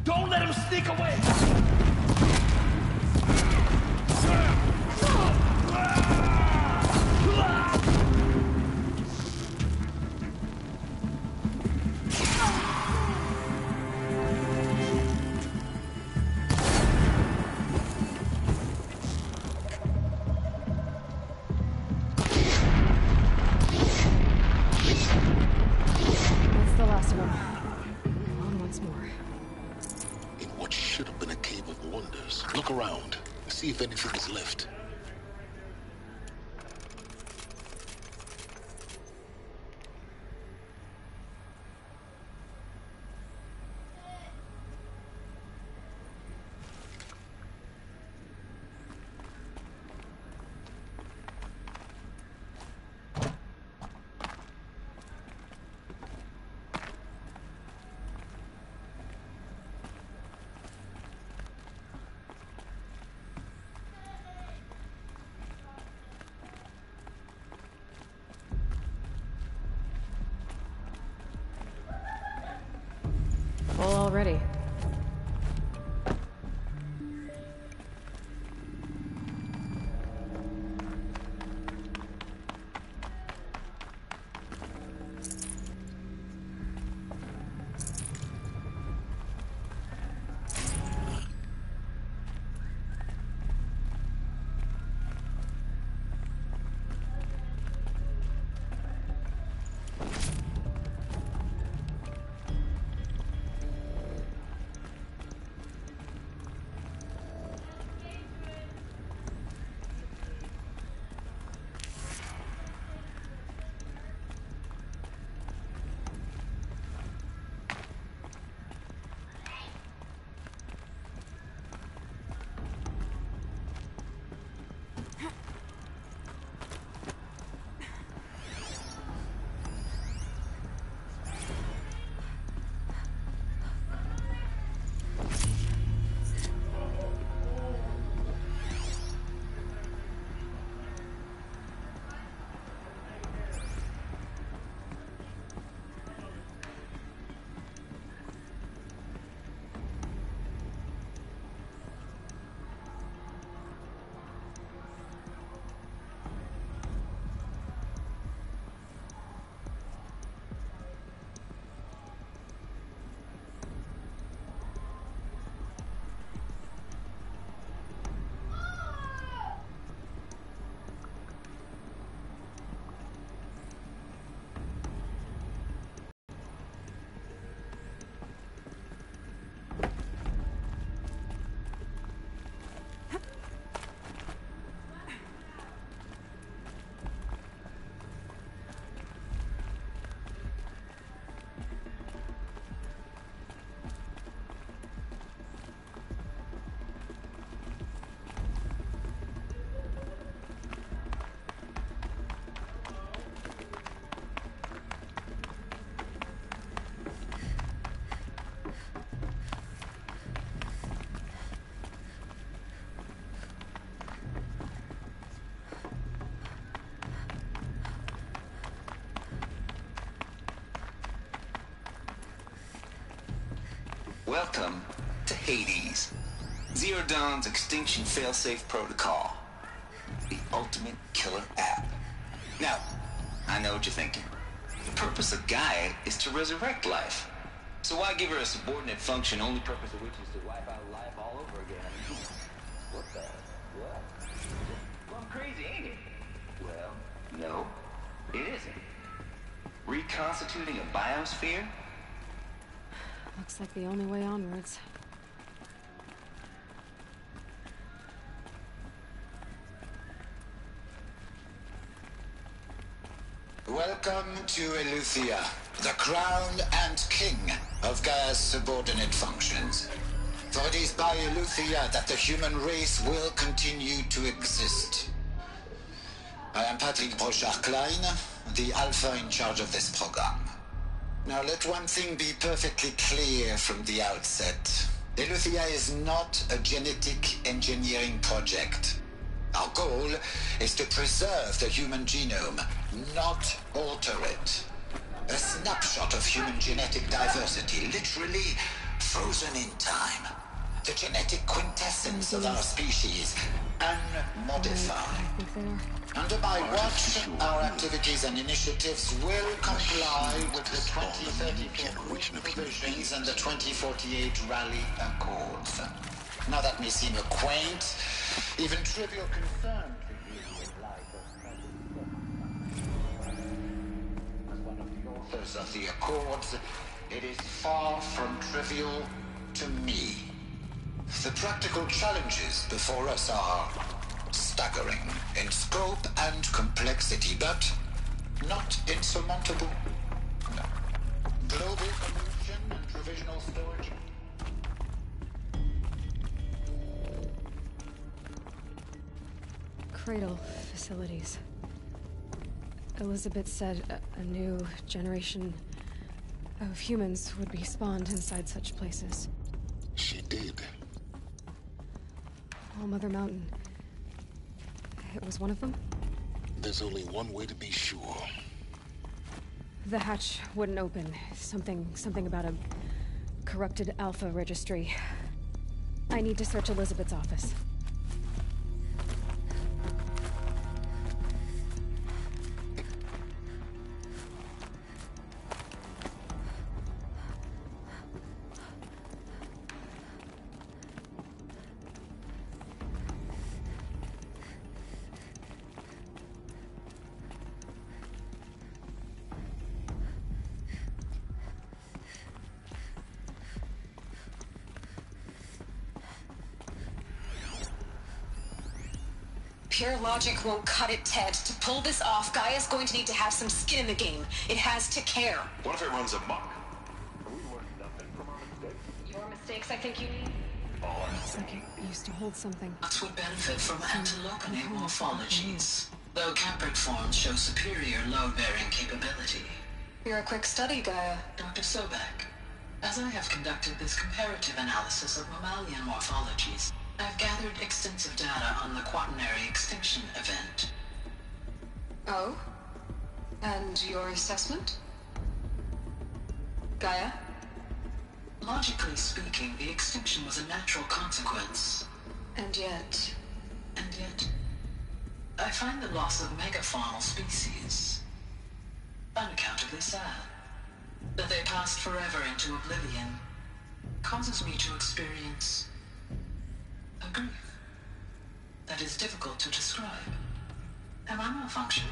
Don't let him sneak away! That's the last one. On once more. In what should have been a cave of wonders. Look around. See if anything is left. Full already. Welcome to Hades, Zero Dawn's extinction failsafe protocol. The ultimate killer app. Now, I know what you're thinking. The purpose of Gaia is to resurrect life. So why give her a subordinate function, only purpose of which is to wipe out life all over again? What the? What? Well, I'm crazy, ain't it? Well, no, it isn't. Reconstituting a biosphere? Looks like the only way onwards. Welcome to Eleuthia, the crown and king of Gaia's subordinate functions. For it is by Eleuthia that the human race will continue to exist. I am Patrick Brochard-Klein, the Alpha in charge of this program. Now let one thing be perfectly clear from the outset. Eleuthia is not a genetic engineering project. Our goal is to preserve the human genome, not alter it. A snapshot of human genetic diversity, literally frozen in time. The genetic quintessence of our species, unmodified. Under my watch, our activities and initiatives will comply with the 2034 provisions and the 2048 Raleigh Accords. Now that may seem a quaint, even trivial concern to you in light of as one of the authors of the Accords, it is far from trivial to me. The practical challenges before us are staggering in scope and complexity, but not insurmountable. No. Global pollution and provisional storage. Cradle facilities. Elizabeth said a new generation of humans would be spawned inside such places. She did. All Mother Mountain. It was one of them? There's only one way to be sure. The hatch wouldn't open. Something about a corrupted Alpha registry. I need to search Elizabeth's office. Pure logic won't cut it, Ted. To pull this off, Gaia's going to need to have some skin in the game. It has to care. What if it runs amok? Your mistakes, I think you mean? Looks like it used to hold something. Nuts would benefit from antilopenate morphologies, though Capric forms show superior load-bearing capability. You're a quick study, Gaia. Dr. Sobek, as I have conducted this comparative analysis of mammalian morphologies, I've gathered extensive data on the Quaternary extinction event. Oh? And your assessment? Gaia? Logically speaking, the extinction was a natural consequence. And yet, I find the loss of megafaunal species unaccountably sad. That they passed forever into oblivion causes me to experience a grief that is difficult to describe. Am I malfunctioning?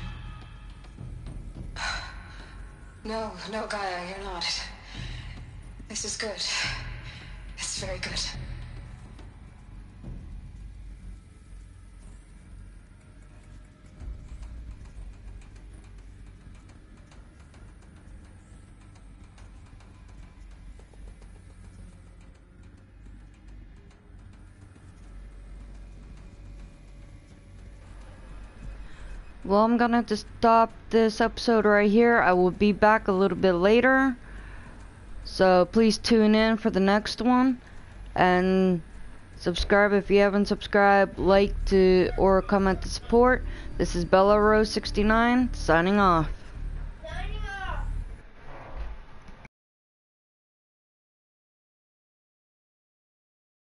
No, Gaia, you're not. This is good. It's very good. Well, I'm gonna have to stop this episode right here. I will be back a little bit later. So please tune in for the next one. And subscribe if you haven't subscribed. Like to or comment to support. This is Bella Rose 69 signing off.